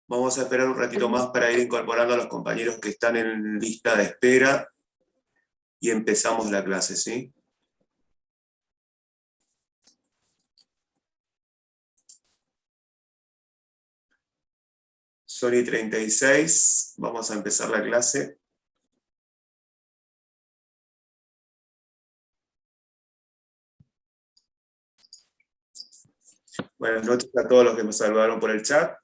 Vamos a esperar un ratito más para ir incorporando a los compañeros que están en lista de espera y empezamos la clase, ¿sí? Son y 36, vamos a empezar la clase. Buenas noches a todos los que me saludaron por el chat.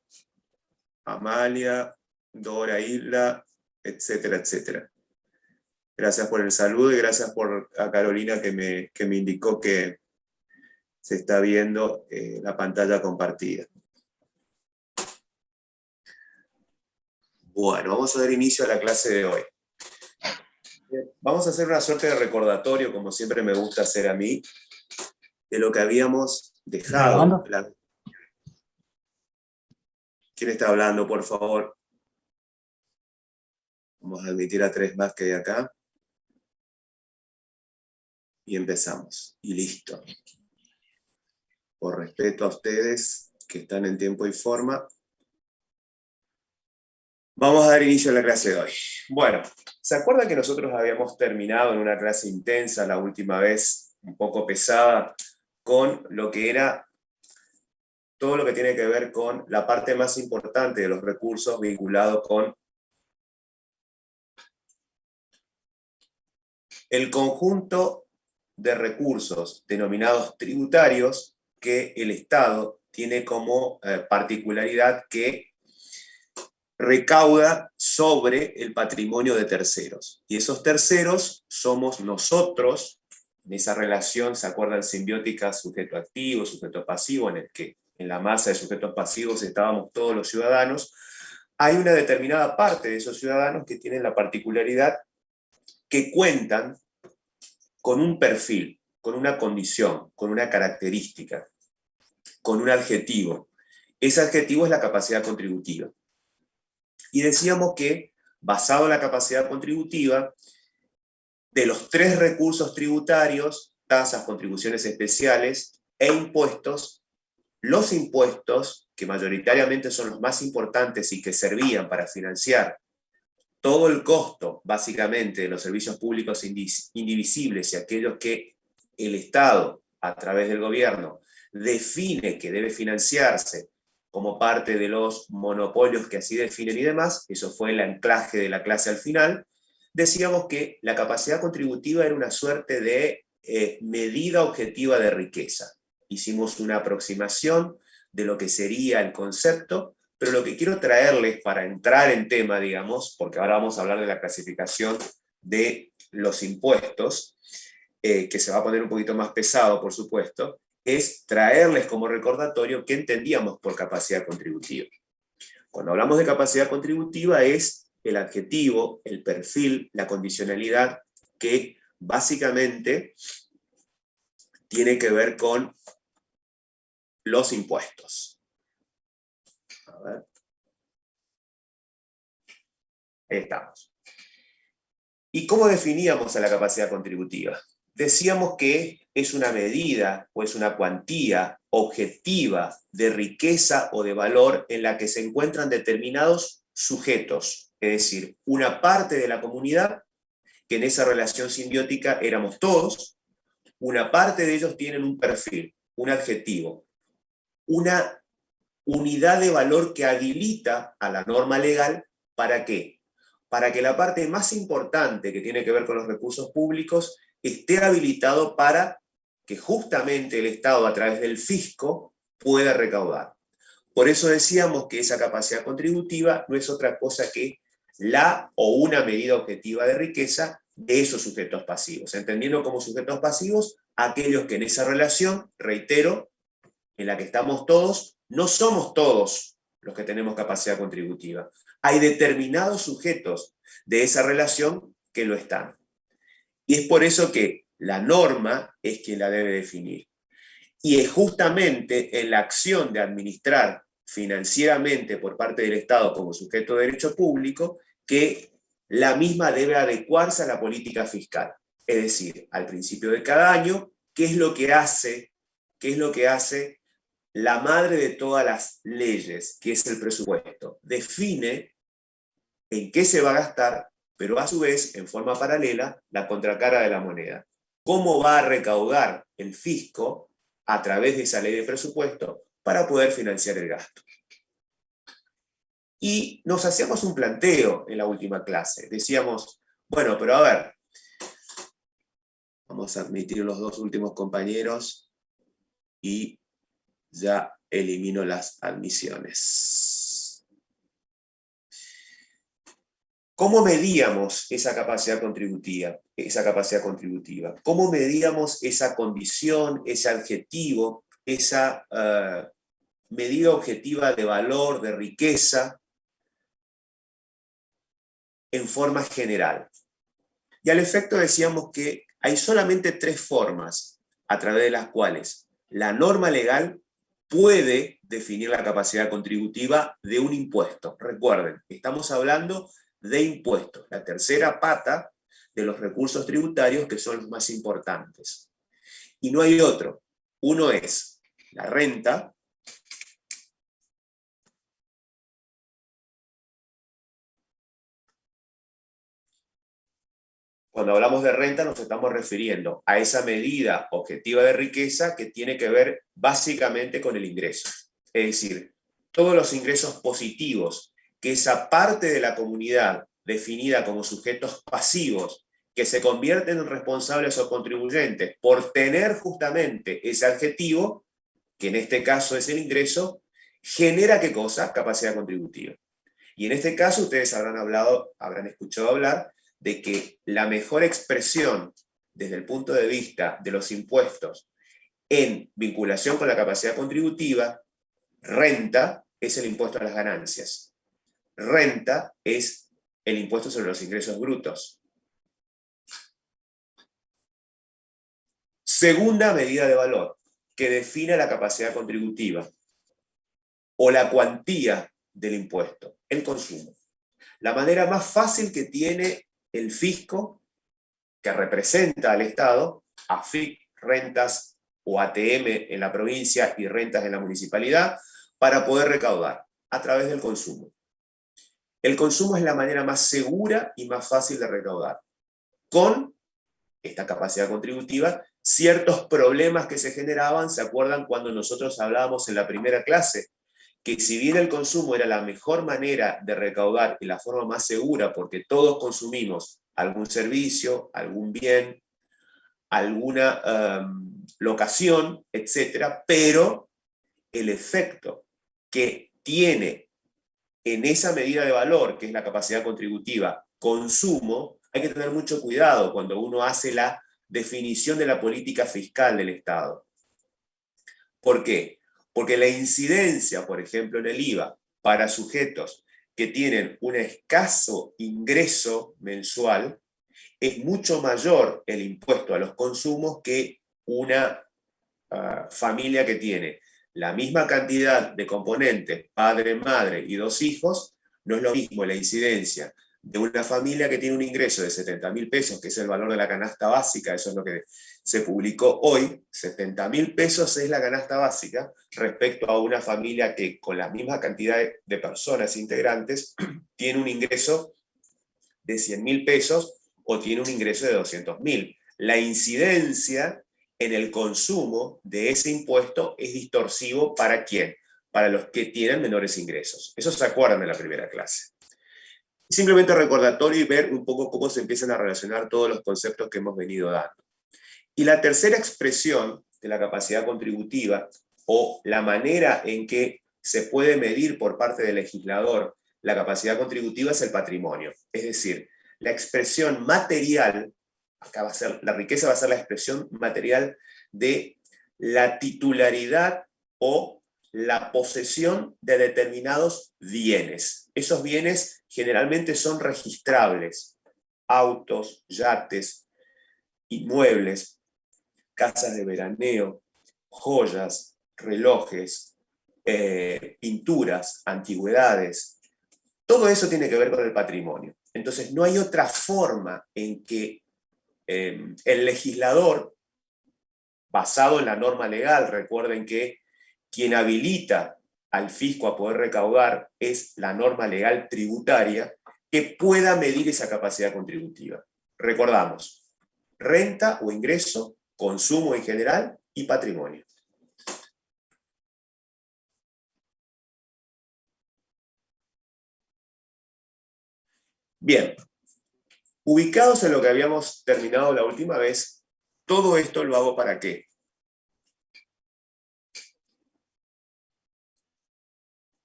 Amalia, Dora, Isla, etcétera, etcétera. Gracias por el saludo y gracias a Carolina que me indicó que se está viendo la pantalla compartida. Bueno, vamos a dar inicio a la clase de hoy. Vamos a hacer una suerte de recordatorio, como siempre me gusta hacer a mí, de lo que habíamos dejado. ¿Quién está hablando, por favor? Vamos a admitir a 3 más que hay acá. Y empezamos. Y listo. Por respeto a ustedes, que están en tiempo y forma, vamos a dar inicio a la clase de hoy. Bueno, ¿se acuerdan que nosotros habíamos terminado en una clase intensa la última vez, un poco pesada, con lo que era todo lo que tiene que ver con la parte más importante de los recursos vinculado con el conjunto de recursos denominados tributarios que el Estado tiene como particularidad que recauda sobre el patrimonio de terceros. Y esos terceros somos nosotros, en esa relación, ¿se acuerdan? Simbiótica, sujeto activo, sujeto pasivo, en el que en la masa de sujetos pasivos estábamos todos los ciudadanos. Hay una determinada parte de esos ciudadanos que tienen la particularidad que cuentan con un perfil, con una condición, con una característica, con un adjetivo. Ese adjetivo es la capacidad contributiva. Y decíamos que, basado en la capacidad contributiva, de los 3 recursos tributarios, tasas, contribuciones especiales e impuestos, los impuestos, que mayoritariamente son los más importantes y que servían para financiar todo el costo, básicamente, de los servicios públicos indivisibles y aquellos que el Estado, a través del gobierno, define que debe financiarse como parte de los monopolios que así definen y demás, eso fue el anclaje de la clase al final, decíamos que la capacidad contributiva era una suerte de medida objetiva de riqueza. Hicimos una aproximación de lo que sería el concepto, pero lo que quiero traerles para entrar en tema, digamos, porque ahora vamos a hablar de la clasificación de los impuestos, que se va a poner un poquito más pesado, por supuesto, es traerles como recordatorio qué entendíamos por capacidad contributiva. Cuando hablamos de capacidad contributiva es el adjetivo, el perfil, la condicionalidad, que básicamente tiene que ver con los impuestos. A ver. Ahí estamos. ¿Y cómo definíamos a la capacidad contributiva? Decíamos que es una medida o es una cuantía objetiva de riqueza o de valor en la que se encuentran determinados sujetos, es decir, una parte de la comunidad, que en esa relación simbiótica éramos todos, una parte de ellos tienen un perfil, un adjetivo, una unidad de valor que habilita a la norma legal, ¿para qué? Para que la parte más importante que tiene que ver con los recursos públicos esté habilitado para que justamente el Estado a través del fisco pueda recaudar. Por eso decíamos que esa capacidad contributiva no es otra cosa que la o una medida objetiva de riqueza de esos sujetos pasivos, entendiendo como sujetos pasivos aquellos que en esa relación, reitero, en la que estamos todos, no somos todos los que tenemos capacidad contributiva. Hay determinados sujetos de esa relación que lo están. Y es por eso que la norma es quien la debe definir. Y es justamente en la acción de administrar financieramente por parte del Estado como sujeto de derecho público que la misma debe adecuarse a la política fiscal. Es decir, al principio de cada año, ¿qué es lo que hace la madre de todas las leyes, que es el presupuesto, define en qué se va a gastar, pero a su vez, en forma paralela, la contracara de la moneda. ¿Cómo va a recaudar el fisco a través de esa ley de presupuesto para poder financiar el gasto? Y nos hacíamos un planteo en la última clase. Decíamos, bueno, pero a ver, vamos a admitir los dos últimos compañeros y ya elimino las admisiones. ¿Cómo medíamos esa capacidad contributiva? ¿Cómo medíamos esa condición, ese adjetivo, esa medida objetiva de valor, de riqueza, en forma general? Y al efecto decíamos que hay solamente 3 formas a través de las cuales la norma legal puede definir la capacidad contributiva de un impuesto. Recuerden, estamos hablando de impuestos, la tercera pata de los recursos tributarios que son los más importantes. Y no hay otro. Uno es la renta, cuando hablamos de renta nos estamos refiriendo a esa medida objetiva de riqueza que tiene que ver básicamente con el ingreso. Es decir, todos los ingresos positivos que esa parte de la comunidad definida como sujetos pasivos que se convierten en responsables o contribuyentes por tener justamente ese adjetivo, que en este caso es el ingreso, genera ¿qué cosa? Capacidad contributiva. Y en este caso ustedes habrán escuchado hablar de que la mejor expresión desde el punto de vista de los impuestos en vinculación con la capacidad contributiva, renta es el impuesto a las ganancias. Renta es el impuesto sobre los ingresos brutos. Segunda medida de valor, que define la capacidad contributiva o la cuantía del impuesto, el consumo. La manera más fácil que tiene el fisco, que representa al Estado, AFIC, rentas o ATM en la provincia y rentas en la municipalidad, para poder recaudar a través del consumo. El consumo es la manera más segura y más fácil de recaudar. Con esta capacidad contributiva, ciertos problemas que se generaban, ¿se acuerdan cuando nosotros hablábamos en la primera clase? Que si bien el consumo era la mejor manera de recaudar y la forma más segura, porque todos consumimos algún servicio, algún bien, alguna locación, etcétera, pero el efecto que tiene en esa medida de valor, que es la capacidad contributiva, consumo, hay que tener mucho cuidado cuando uno hace la definición de la política fiscal del Estado. ¿Por qué? Porque la incidencia, por ejemplo, en el IVA, para sujetos que tienen un escaso ingreso mensual, es mucho mayor el impuesto a los consumos que una familia que tiene la misma cantidad de componentes, padre, madre y 2 hijos. No es lo mismo la incidencia de una familia que tiene un ingreso de 70.000 pesos, que es el valor de la canasta básica, eso es lo que se publicó hoy, 70.000 pesos es la canasta básica, respecto a una familia que con la misma cantidad de personas integrantes tiene un ingreso de 100.000 pesos o tiene un ingreso de 200.000. La incidencia en el consumo de ese impuesto es distorsivo ¿para quién? Para los que tienen menores ingresos. Eso se acuerdan de la primera clase. Simplemente recordatorio y ver un poco cómo se empiezan a relacionar todos los conceptos que hemos venido dando. Y la tercera expresión de la capacidad contributiva, o la manera en que se puede medir por parte del legislador la capacidad contributiva, es el patrimonio. Es decir, la expresión material, acá va a ser, la riqueza va a ser la expresión material de la titularidad o la posesión de determinados bienes. Esos bienes generalmente son registrables: autos, yates, inmuebles, casas de veraneo, joyas, relojes, pinturas, antigüedades. Todo eso tiene que ver con el patrimonio. Entonces no hay otra forma en que el legislador, basado en la norma legal, recuerden que quien habilita al fisco a poder recaudar es la norma legal tributaria que pueda medir esa capacidad contributiva. Recordamos, renta o ingreso, consumo en general y patrimonio. Bien, ubicados en lo que habíamos terminado la última vez, todo esto lo hago ¿para qué?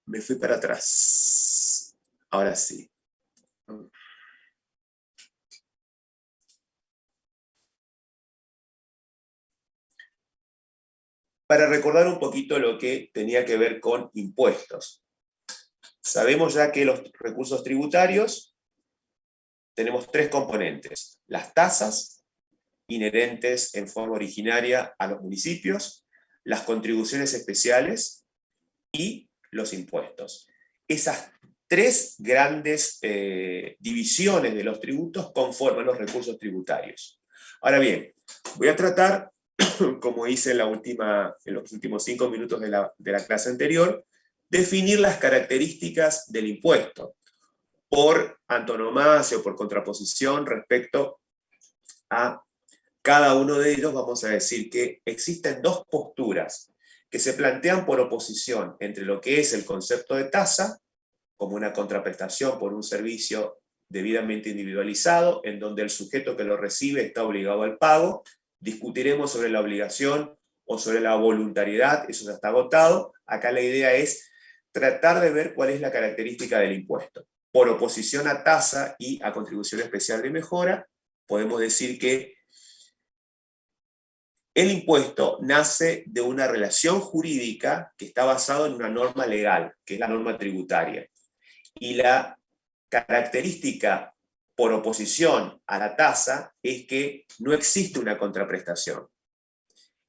Me fui para atrás. Ahora sí. Para recordar un poquito lo que tenía que ver con impuestos. Sabemos ya que los recursos tributarios tenemos tres componentes. Las tasas, inherentes en forma originaria a los municipios, las contribuciones especiales y los impuestos. Esas tres grandes divisiones de los tributos conforman los recursos tributarios. Ahora bien, voy a tratar, como hice en los últimos 5 minutos de la clase anterior, definir las características del impuesto, por antonomasia o por contraposición respecto a cada uno de ellos. Vamos a decir que existen dos posturas que se plantean por oposición entre lo que es el concepto de tasa, como una contraprestación por un servicio debidamente individualizado, en donde el sujeto que lo recibe está obligado al pago. Discutiremos sobre la obligación o sobre la voluntariedad, eso ya está agotado. Acá la idea es tratar de ver cuál es la característica del impuesto. Por oposición a tasa y a contribución especial de mejora, podemos decir que el impuesto nace de una relación jurídica que está basada en una norma legal, que es la norma tributaria. Y la característica por oposición a la tasa es que no existe una contraprestación.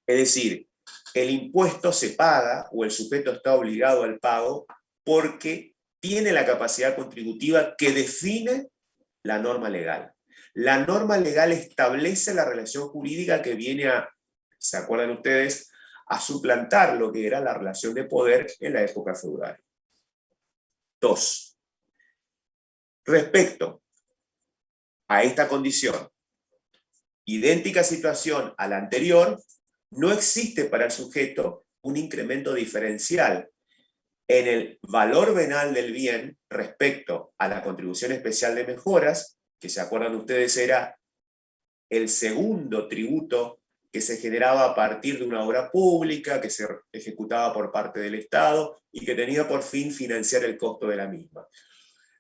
Es decir, el impuesto se paga o el sujeto está obligado al pago porque tiene la capacidad contributiva que define la norma legal. La norma legal establece la relación jurídica que viene a, ¿se acuerdan ustedes?, a suplantar lo que era la relación de poder en la época feudal. 2. Respecto a esta condición, idéntica situación a la anterior, no existe para el sujeto un incremento diferencial en el valor venal del bien respecto a la contribución especial de mejoras, que se acuerdan ustedes era el segundo tributo que se generaba a partir de una obra pública, que se ejecutaba por parte del Estado y que tenía por fin financiar el costo de la misma.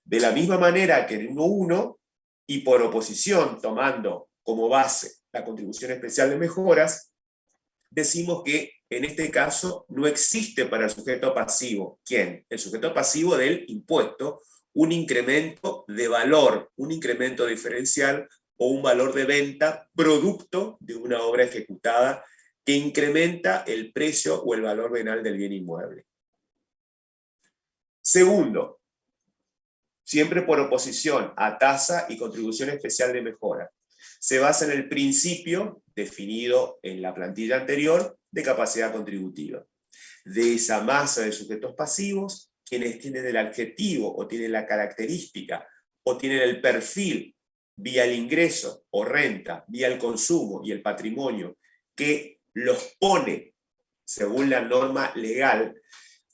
De la misma manera que en 1.1, y por oposición tomando como base la contribución especial de mejoras, decimos que en este caso no existe para el sujeto pasivo. ¿Quién? El sujeto pasivo del impuesto, un incremento de valor, un incremento diferencial o un valor de venta producto de una obra ejecutada que incrementa el precio o el valor venal del bien inmueble. Segundo, siempre por oposición a tasa y contribución especial de mejora, se basa en el principio definido en la plantilla anterior de capacidad contributiva. De esa masa de sujetos pasivos, quienes tienen el adjetivo o tienen la característica o tienen el perfil vía el ingreso o renta, vía el consumo y el patrimonio, que los pone, según la norma legal,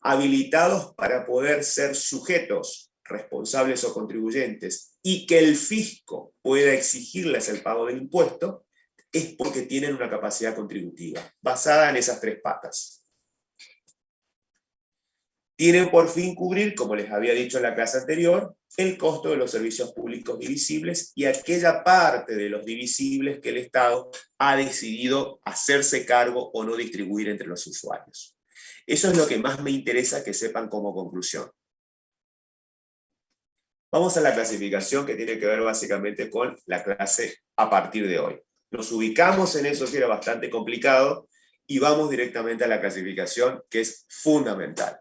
habilitados para poder ser sujetos responsables o contribuyentes y que el fisco pueda exigirles el pago del impuesto, es porque tienen una capacidad contributiva, basada en esas tres patas. Tienen por fin cubrir, como les había dicho en la clase anterior, el costo de los servicios públicos divisibles y aquella parte de los divisibles que el Estado ha decidido hacerse cargo o no distribuir entre los usuarios. Eso es lo que más me interesa que sepan como conclusión. Vamos a la clasificación que tiene que ver básicamente con la clase a partir de hoy. Nos ubicamos en eso que era bastante complicado y vamos directamente a la clasificación que es fundamental.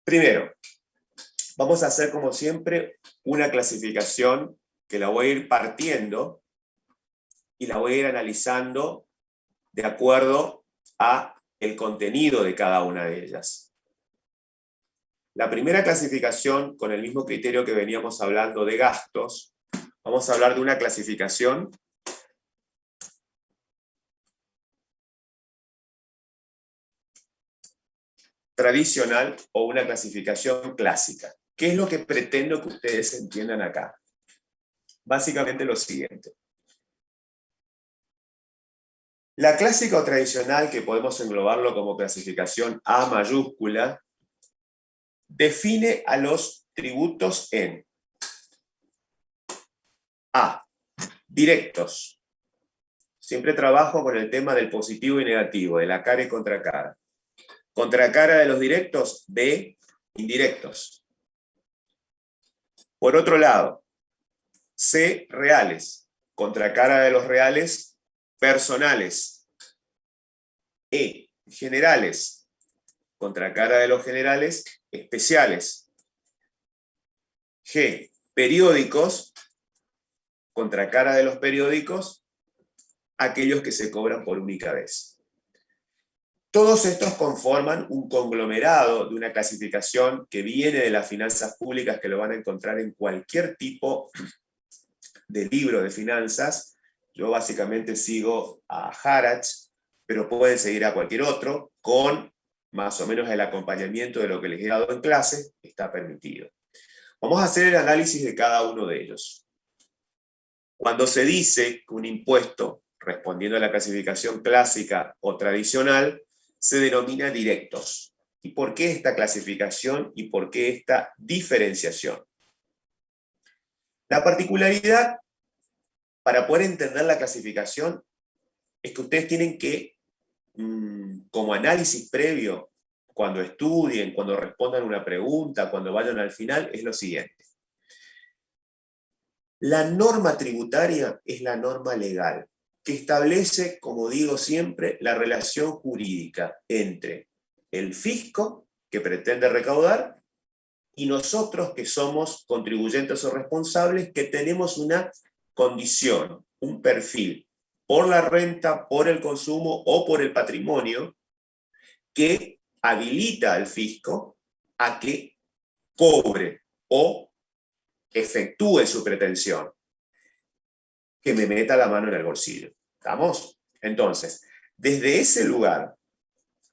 Primero, vamos a hacer como siempre una clasificación que la voy a ir partiendo y la voy a ir analizando de acuerdo a el contenido de cada una de ellas. La primera clasificación, con el mismo criterio que veníamos hablando de gastos, vamos a hablar de una clasificación tradicional o una clasificación clásica. ¿Qué es lo que pretendo que ustedes entiendan acá? Básicamente lo siguiente. La clásica o tradicional, que podemos englobarlo como clasificación A mayúscula, define a los tributos en A, directos. Siempre trabajo con el tema del positivo y negativo, de la cara y contracara. Contracara de los directos, B, indirectos. Por otro lado, C, reales. Contracara de los reales, personales. E, generales. Contracara de los generales, especiales. G, periódicos. Contracara de los periódicos, aquellos que se cobran por única vez. Todos estos conforman un conglomerado de una clasificación que viene de las finanzas públicas, que lo van a encontrar en cualquier tipo de libro de finanzas. Yo básicamente sigo a Harach, pero pueden seguir a cualquier otro, con más o menos el acompañamiento de lo que les he dado en clase, está permitido. Vamos a hacer el análisis de cada uno de ellos. Cuando se dice que un impuesto, respondiendo a la clasificación clásica o tradicional, se denomina directos. ¿Y por qué esta clasificación y por qué esta diferenciación? La particularidad, para poder entender la clasificación, es que ustedes tienen que, como análisis previo, cuando estudien, cuando respondan una pregunta, cuando vayan al final, es lo siguiente. La norma tributaria es la norma legal, que establece, como digo siempre, la relación jurídica entre el fisco, que pretende recaudar, y nosotros, que somos contribuyentes o responsables, que tenemos una condición, un perfil, por la renta, por el consumo o por el patrimonio, que habilita al fisco a que cobre o efectúe su pretensión, que me meta la mano en el bolsillo. ¿Estamos? Entonces, desde ese lugar,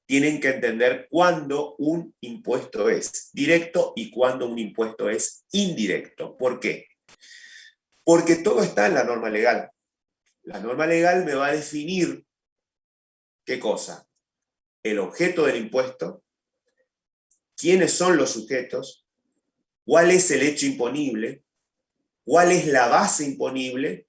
tienen que entender cuándo un impuesto es directo y cuándo un impuesto es indirecto. ¿Por qué? Porque todo está en la norma legal. La norma legal me va a definir, ¿qué cosa? El objeto del impuesto, quiénes son los sujetos, cuál es el hecho imponible, cuál es la base imponible,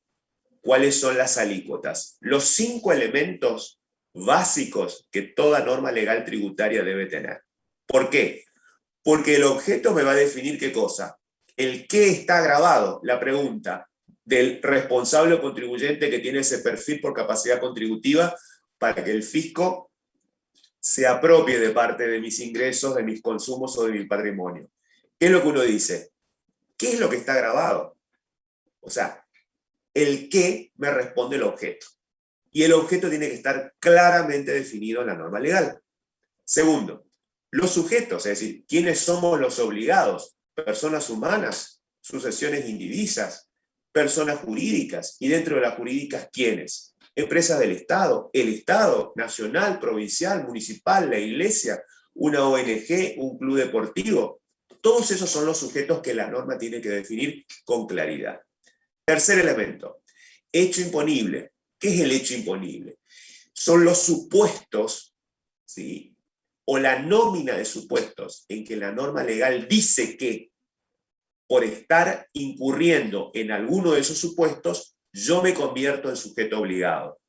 cuáles son las alícuotas. Los 5 elementos básicos que toda norma legal tributaria debe tener. ¿Por qué? Porque el objeto me va a definir qué cosa. El qué está grabado, la pregunta del responsable o contribuyente que tiene ese perfil por capacidad contributiva, para que el fisco se apropie de parte de mis ingresos, de mis consumos o de mi patrimonio. ¿Qué es lo que uno dice? ¿Qué es lo que está grabado? O sea, el qué me responde el objeto. Y el objeto tiene que estar claramente definido en la norma legal. Segundo, los sujetos, es decir, ¿quiénes somos los obligados? Personas humanas, sucesiones indivisas, personas jurídicas, y dentro de las jurídicas, ¿quiénes? Empresas del Estado, el Estado, nacional, provincial, municipal, la iglesia, una ONG, un club deportivo. Todos esos son los sujetos que la norma tiene que definir con claridad. Tercer elemento, hecho imponible. ¿Qué es el hecho imponible? Son los supuestos, ¿sí?, o la nómina de supuestos en que la norma legal dice que, por estar incurriendo en alguno de esos supuestos, yo me convierto en sujeto obligado.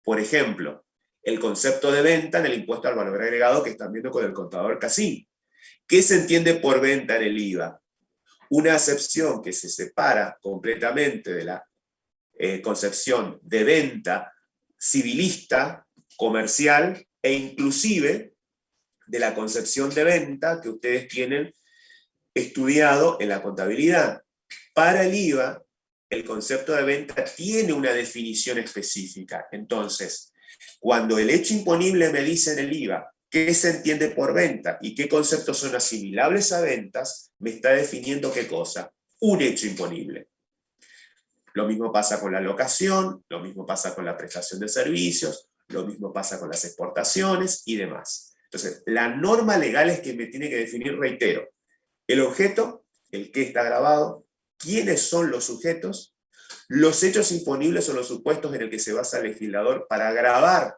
Por ejemplo, el concepto de venta en el impuesto al valor agregado que están viendo con el contador Cassim. ¿Qué se entiende por venta en el IVA? Una acepción que se separa completamente de la concepción de venta civilista, comercial e inclusive de la concepción de venta que ustedes tienen estudiado en la contabilidad. Para el IVA, el concepto de venta tiene una definición específica. Entonces, cuando el hecho imponible me dice en el IVA qué se entiende por venta y qué conceptos son asimilables a ventas, me está definiendo qué cosa. Un hecho imponible. Lo mismo pasa con la locación, lo mismo pasa con la prestación de servicios, lo mismo pasa con las exportaciones y demás. Entonces, la norma legal es que me tiene que definir, reitero, el objeto, el qué está grabado, quiénes son los sujetos, los hechos imponibles son los supuestos en el que se basa el legislador para gravar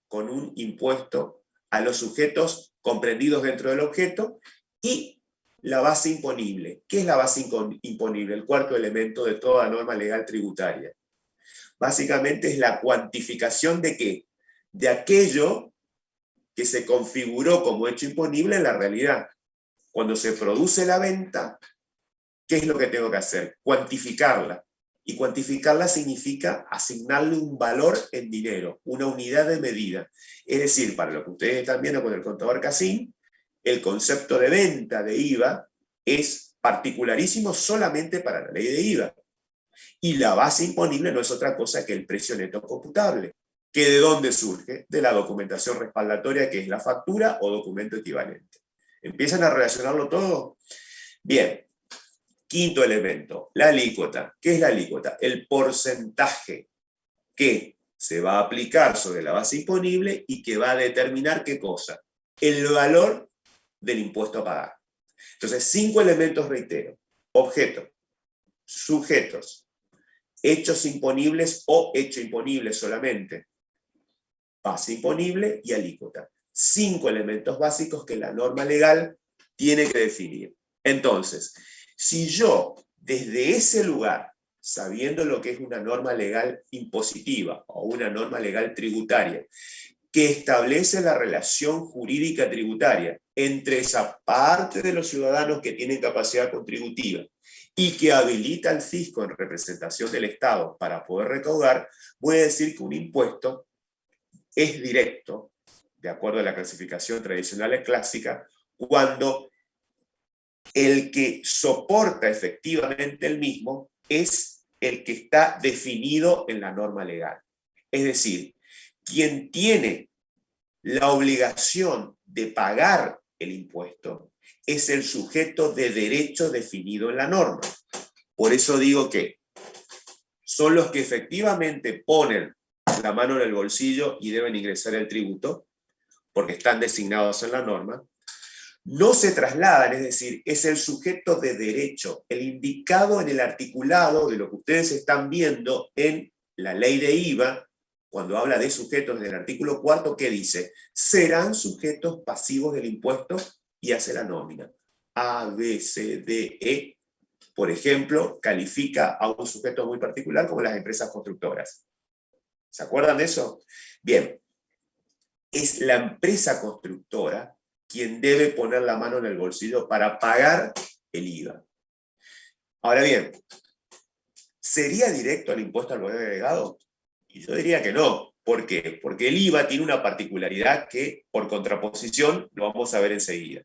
con un impuesto a los sujetos comprendidos dentro del objeto, y la base imponible. ¿Qué es la base imponible? El cuarto elemento de toda norma legal tributaria. Básicamente es la cuantificación de ¿qué? De aquello que se configuró como hecho imponible en la realidad. Cuando se produce la venta, ¿qué es lo que tengo que hacer? Cuantificarla. Y cuantificarla significa asignarle un valor en dinero, una unidad de medida. Es decir, para lo que ustedes están viendo con el contador Cassim, el concepto de venta de IVA es particularísimo solamente para la ley de IVA. Y la base imponible no es otra cosa que el precio neto computable. ¿Que de dónde surge? De la documentación respaldatoria, que es la factura o documento equivalente. ¿Empiezan a relacionarlo todo? Bien. Quinto elemento, la alícuota. ¿Qué es la alícuota? El porcentaje que se va a aplicar sobre la base imponible y que va a determinar ¿qué cosa? El valor del impuesto a pagar. Entonces, 5 elementos, reitero: objeto, sujetos, hechos imponibles o hecho imponible solamente, base imponible y alícuota. 5 elementos básicos que la norma legal tiene que definir. Entonces, si yo, desde ese lugar, sabiendo lo que es una norma legal impositiva o una norma legal tributaria, que establece la relación jurídica tributaria entre esa parte de los ciudadanos que tienen capacidad contributiva y que habilita al fisco en representación del Estado para poder recaudar, voy a decir que un impuesto es directo, de acuerdo a la clasificación tradicional y clásica, cuando el que soporta efectivamente el mismo es el que está definido en la norma legal. Es decir, quien tiene la obligación de pagar el impuesto es el sujeto de derecho definido en la norma. Por eso digo que son los que efectivamente ponen la mano en el bolsillo y deben ingresar el tributo, porque están designados en la norma. No se trasladan, es decir, es el sujeto de derecho, el indicado en el articulado de lo que ustedes están viendo en la ley de IVA, cuando habla de sujetos en el artículo 4, que dice, serán sujetos pasivos del impuesto, y hace la nómina. A, B, C, D, E, por ejemplo, califica a un sujeto muy particular como las empresas constructoras. ¿Se acuerdan de eso? Bien, es la empresa constructora quien debe poner la mano en el bolsillo para pagar el IVA. Ahora bien, ¿sería directo el impuesto al valor agregado? Y yo diría que no. ¿Por qué? Porque el IVA tiene una particularidad que, por contraposición, lo vamos a ver enseguida.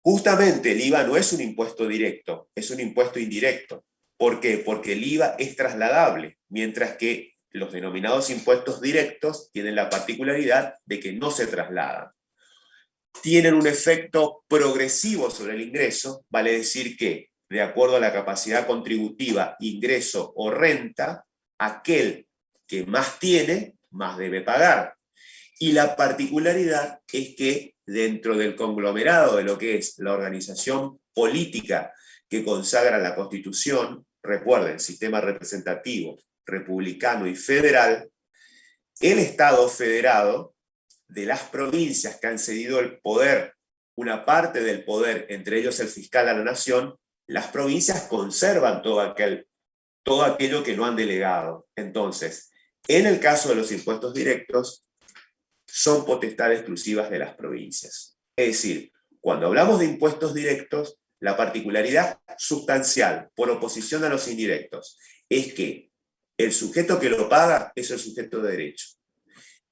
Justamente el IVA no es un impuesto directo, es un impuesto indirecto. ¿Por qué? Porque el IVA es trasladable, mientras que los denominados impuestos directos tienen la particularidad de que no se trasladan. Tienen un efecto progresivo sobre el ingreso, vale decir que, de acuerdo a la capacidad contributiva, ingreso o renta, aquel que más tiene, más debe pagar. Y la particularidad es que dentro del conglomerado de lo que es la organización política que consagra la Constitución, recuerden, sistema representativo, republicano y federal, el Estado federado, de las provincias que han cedido el poder, una parte del poder, entre ellos el fiscal a la nación, las provincias conservan todo aquello que no han delegado. Entonces, en el caso de los impuestos directos, son potestad exclusivas de las provincias. Es decir, cuando hablamos de impuestos directos, la particularidad sustancial, por oposición a los indirectos, es que el sujeto que lo paga es el sujeto de derecho.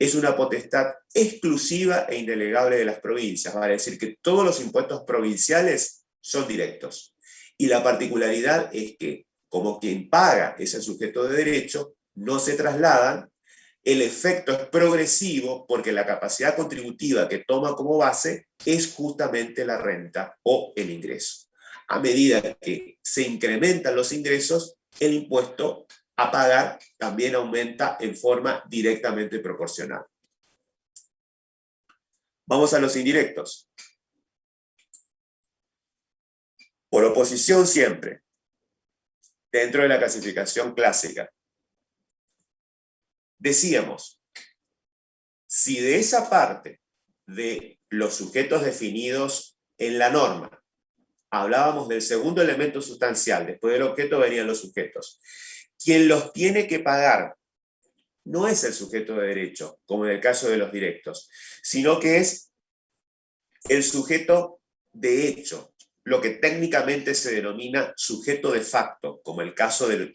es una potestad exclusiva e indelegable de las provincias, vale decir que todos los impuestos provinciales son directos. Y la particularidad es que, como quien paga es el sujeto de derecho, no se trasladan, el efecto es progresivo porque la capacidad contributiva que toma como base es justamente la renta o el ingreso. A medida que se incrementan los ingresos, el impuesto a pagar también aumenta en forma directamente proporcional. Vamos a los indirectos. Por oposición siempre, dentro de la clasificación clásica. Decíamos, si de esa parte de los sujetos definidos en la norma, hablábamos del segundo elemento sustancial, después del objeto venían los sujetos, quien los tiene que pagar no es el sujeto de derecho, como en el caso de los directos, sino que es el sujeto de hecho, lo que técnicamente se denomina sujeto de facto, como el caso del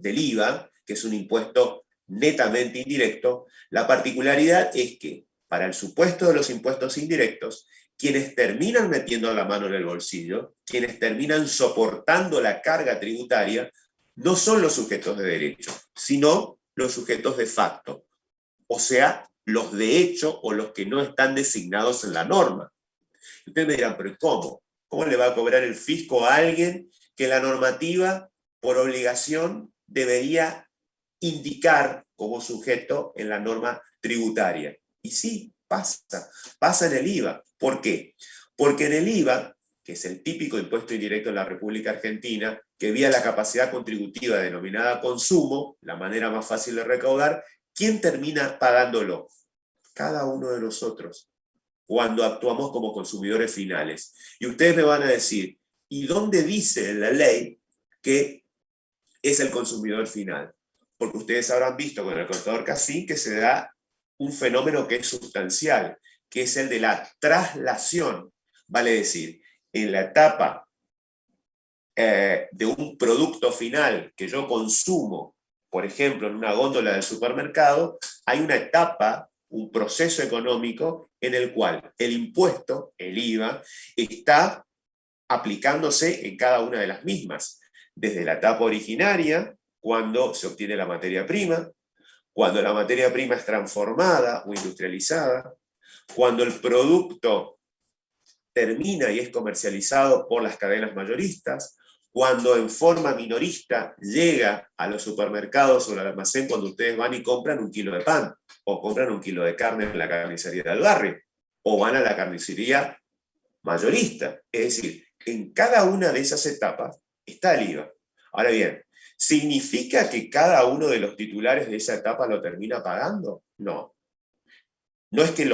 IVA, que es un impuesto netamente indirecto. La particularidad es que, para el supuesto de los impuestos indirectos, quienes terminan metiendo la mano en el bolsillo, quienes terminan soportando la carga tributaria, no son los sujetos de derecho, sino los sujetos de facto, o sea, los de hecho o los que no están designados en la norma. Ustedes me dirán, ¿pero cómo? ¿Cómo le va a cobrar el fisco a alguien que la normativa, por obligación, debería indicar como sujeto en la norma tributaria? Y sí, pasa en el IVA. ¿Por qué? Porque en el IVA, que es el típico impuesto indirecto en la República Argentina, que vía la capacidad contributiva denominada consumo, la manera más fácil de recaudar, ¿quién termina pagándolo? Cada uno de nosotros, cuando actuamos como consumidores finales. Y ustedes me van a decir, ¿y dónde dice en la ley que es el consumidor final? Porque ustedes habrán visto con el contador Cassin que se da un fenómeno que es sustancial, que es el de la traslación. Vale decir, en la etapa de un producto final que yo consumo, por ejemplo, en una góndola del supermercado, hay una etapa, un proceso económico en el cual el impuesto, el IVA, está aplicándose en cada una de las mismas. Desde la etapa originaria, cuando se obtiene la materia prima, cuando la materia prima es transformada o industrializada, cuando el producto termina y es comercializado por las cadenas mayoristas, cuando en forma minorista llega a los supermercados o al almacén cuando ustedes van y compran un kilo de pan, o compran un kilo de carne en la carnicería del barrio, o van a la carnicería mayorista. Es decir, en cada una de esas etapas está el IVA. Ahora bien, ¿significa que cada uno de los titulares de esa etapa lo termina pagando? No. No es que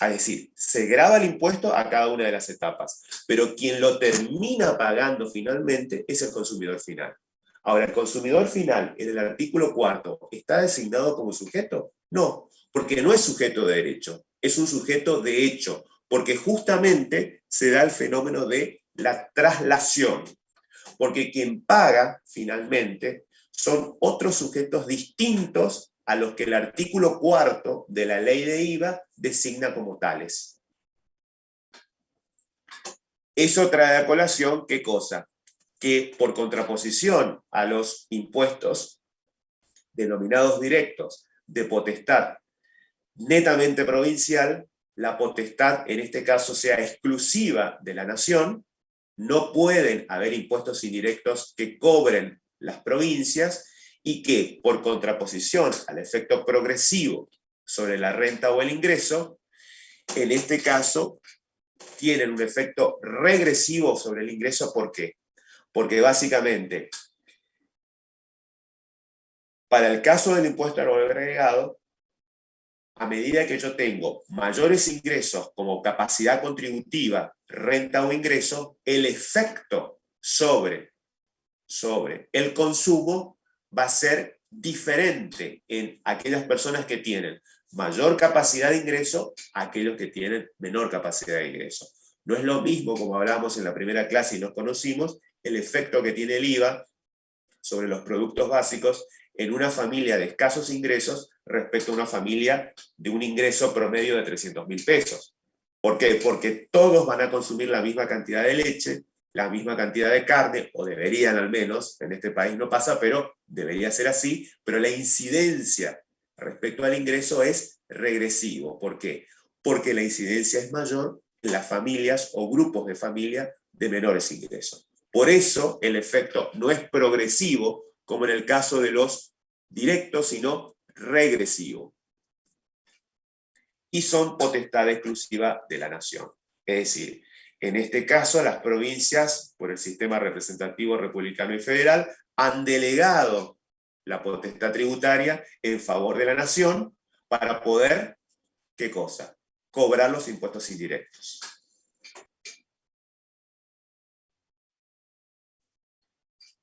es decir, se grava el impuesto a cada una de las etapas, pero quien lo termina pagando finalmente es el consumidor final. Ahora, ¿el consumidor final en el artículo 4 está designado como sujeto? No, porque no es sujeto de derecho, es un sujeto de hecho, porque justamente se da el fenómeno de la traslación, porque quien paga finalmente son otros sujetos distintos a los que el artículo 4 de la ley de IVA designa como tales. Eso trae a colación, ¿qué cosa? Que por contraposición a los impuestos denominados directos de potestad netamente provincial, la potestad en este caso sea exclusiva de la nación, no pueden haber impuestos indirectos que cobren las provincias y que, por contraposición al efecto progresivo sobre la renta o el ingreso, en este caso tienen un efecto regresivo sobre el ingreso. ¿Por qué? Porque básicamente, para el caso del impuesto al valor agregado, a medida que yo tengo mayores ingresos como capacidad contributiva, renta o ingreso, el efecto sobre el consumo va a ser diferente en aquellas personas que tienen mayor capacidad de ingreso a aquellos que tienen menor capacidad de ingreso. No es lo mismo, como hablábamos en la primera clase y nos conocimos, el efecto que tiene el IVA sobre los productos básicos en una familia de escasos ingresos respecto a una familia de un ingreso promedio de 300.000 pesos. ¿Por qué? Porque todos van a consumir la misma cantidad de leche, la misma cantidad de carne, o deberían al menos, en este país no pasa, pero debería ser así, pero la incidencia respecto al ingreso es regresivo. ¿Por qué? Porque la incidencia es mayor en las familias o grupos de familia de menores ingresos. Por eso el efecto no es progresivo, como en el caso de los directos, sino regresivo. Y son potestad exclusiva de la nación. Es decir, en este caso las provincias, por el sistema representativo republicano y federal, han delegado la potestad tributaria en favor de la nación para poder, ¿qué cosa? Cobrar los impuestos indirectos.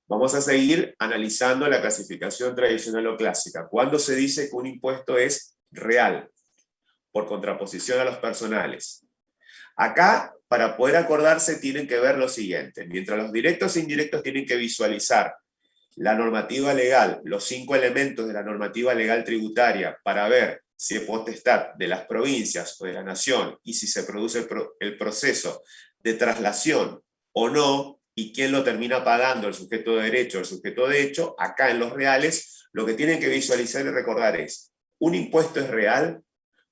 Vamos a seguir analizando la clasificación tradicional o clásica. ¿Cuándo se dice que un impuesto es real? Por contraposición a los personales. Acá, para poder acordarse, tienen que ver lo siguiente. Mientras los directos e indirectos tienen que visualizar la normativa legal, los 5 elementos de la normativa legal tributaria, para ver si es potestad de las provincias o de la nación, y si se produce el proceso de traslación o no, y quién lo termina pagando, el sujeto de derecho o el sujeto de hecho. Acá en los reales, lo que tienen que visualizar y recordar es, un impuesto es real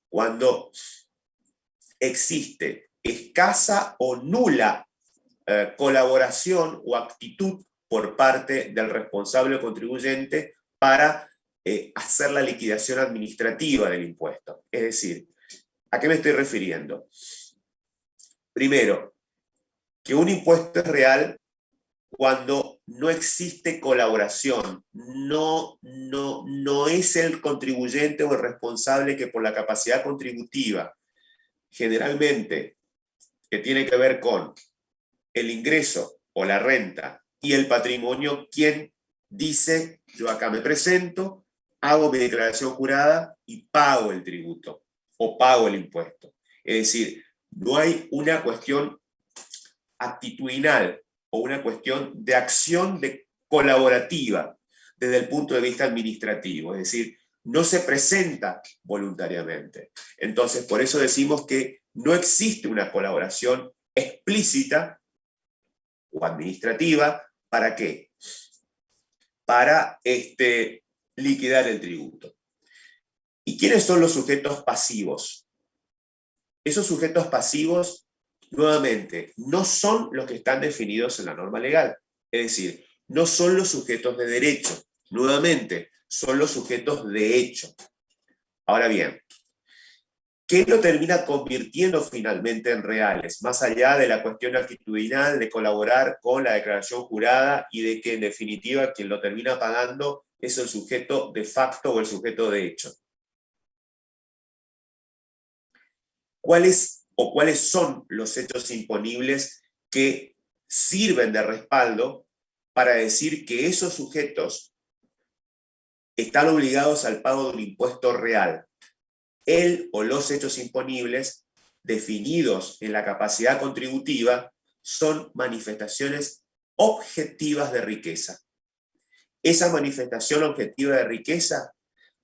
cuando existe escasa o nula colaboración o actitud por parte del responsable contribuyente para hacer la liquidación administrativa del impuesto. Es decir, ¿a qué me estoy refiriendo? Primero, que un impuesto es real cuando no existe colaboración, no es el contribuyente o el responsable que por la capacidad contributiva, generalmente, que tiene que ver con el ingreso o la renta y el patrimonio, quien dice, yo acá me presento, hago mi declaración jurada y pago el tributo o pago el impuesto. Es decir, no hay una cuestión actitudinal o una cuestión de acción colaborativa desde el punto de vista administrativo, es decir, no se presenta voluntariamente. Entonces, por eso decimos que no existe una colaboración explícita o administrativa. ¿Para qué? Para liquidar el tributo. ¿Y quiénes son los sujetos pasivos? Esos sujetos pasivos, nuevamente, no son los que están definidos en la norma legal. Es decir, no son los sujetos de derecho. Nuevamente, son los sujetos de hecho. Ahora bien, ¿qué lo termina convirtiendo finalmente en reales? Más allá de la cuestión actitudinal de colaborar con la declaración jurada y de que en definitiva quien lo termina pagando es el sujeto de facto o el sujeto de hecho. ¿Cuáles son los hechos imponibles que sirven de respaldo para decir que esos sujetos están obligados al pago de un impuesto real? El o los hechos imponibles definidos en la capacidad contributiva son manifestaciones objetivas de riqueza. Esa manifestación objetiva de riqueza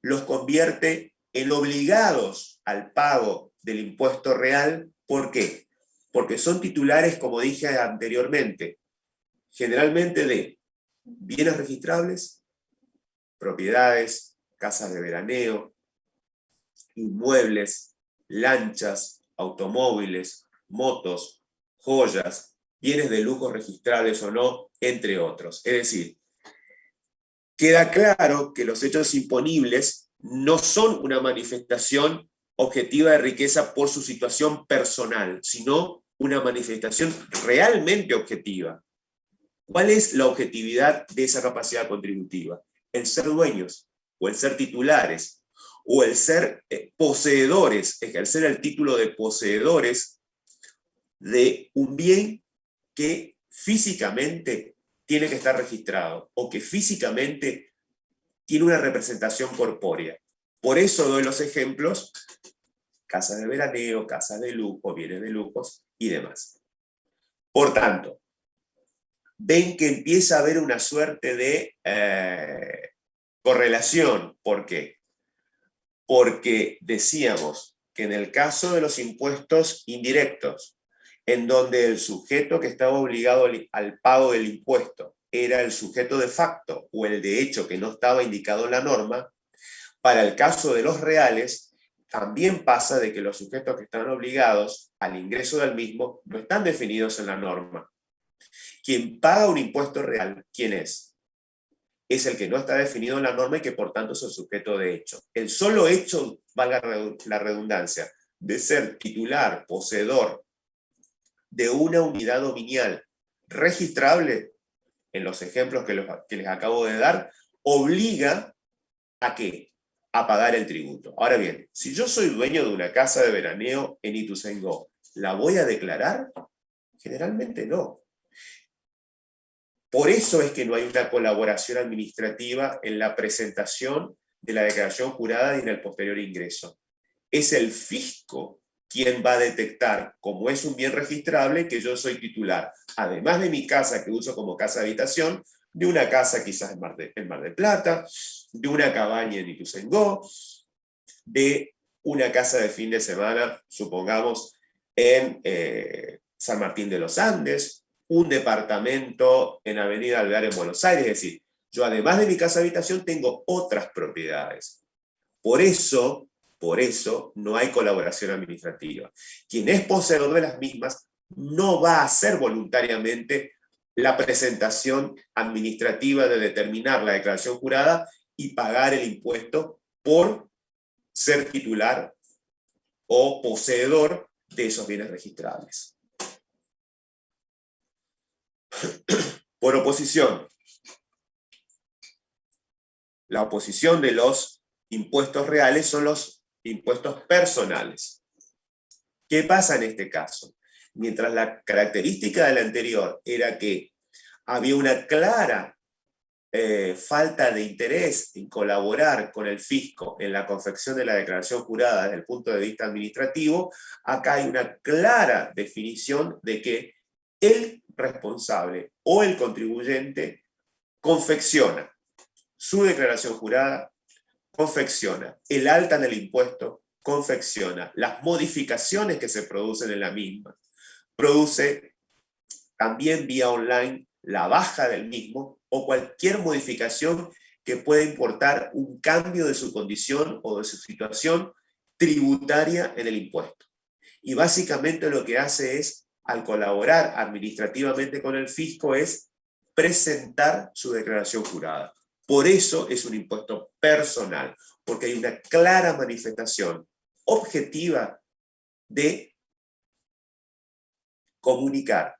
los convierte en obligados al pago del impuesto real. ¿Por qué? Porque son titulares, como dije anteriormente, generalmente de bienes registrables, propiedades, casas de veraneo, inmuebles, lanchas, automóviles, motos, joyas, bienes de lujo registrables o no, entre otros. Es decir, queda claro que los hechos imponibles no son una manifestación objetiva de riqueza por su situación personal, sino una manifestación realmente objetiva. ¿Cuál es la objetividad de esa capacidad contributiva? El ser dueños, o el ser titulares, o el ser poseedores, ejercer el título de poseedores de un bien que físicamente tiene que estar registrado, o que físicamente tiene una representación corpórea. Por eso doy los ejemplos: casas de veraneo, casas de lujo, bienes de lujos y demás. Por tanto, ven que empieza a haber una suerte de correlación. ¿Por qué? Porque decíamos que en el caso de los impuestos indirectos, en donde el sujeto que estaba obligado al pago del impuesto era el sujeto de facto o el de hecho que no estaba indicado en la norma, para el caso de los reales, también pasa de que los sujetos que están obligados al ingreso del mismo no están definidos en la norma. Quien paga un impuesto real, ¿quién es? Es el que no está definido en la norma y que por tanto es el sujeto de hecho. El solo hecho, valga la redundancia, de ser titular, poseedor de una unidad dominial registrable, en los ejemplos que les acabo de dar, obliga a ¿qué? A pagar el tributo. Ahora bien, si yo soy dueño de una casa de veraneo en Ituzaingó, ¿la voy a declarar? Generalmente no. Por eso es que no hay una colaboración administrativa en la presentación de la declaración jurada y en el posterior ingreso. Es el fisco quien va a detectar, como es un bien registrable, que yo soy titular, además de mi casa que uso como casa de habitación, de una casa quizás en Mar del Plata, de una cabaña en Ituzaingó, de una casa de fin de semana, supongamos, en San Martín de los Andes, un departamento en Avenida Alvear en Buenos Aires. Es decir, yo además de mi casa habitación tengo otras propiedades. Por eso no hay colaboración administrativa. Quien es poseedor de las mismas no va a hacer voluntariamente la presentación administrativa de determinar la declaración jurada y pagar el impuesto por ser titular o poseedor de esos bienes registrables. Por oposición, la oposición de los impuestos reales son los impuestos personales. ¿Qué pasa en este caso? Mientras la característica del anterior era que había una clara falta de interés en colaborar con el fisco en la confección de la declaración jurada desde el punto de vista administrativo, acá hay una clara definición de que el responsable o el contribuyente confecciona su declaración jurada, confecciona el alta en el impuesto, confecciona las modificaciones que se producen en la misma, produce también vía online la baja del mismo o cualquier modificación que pueda importar un cambio de su condición o de su situación tributaria en el impuesto. Y básicamente lo que hace es, al colaborar administrativamente con el fisco, es presentar su declaración jurada. Por eso es un impuesto personal, porque hay una clara manifestación objetiva de comunicar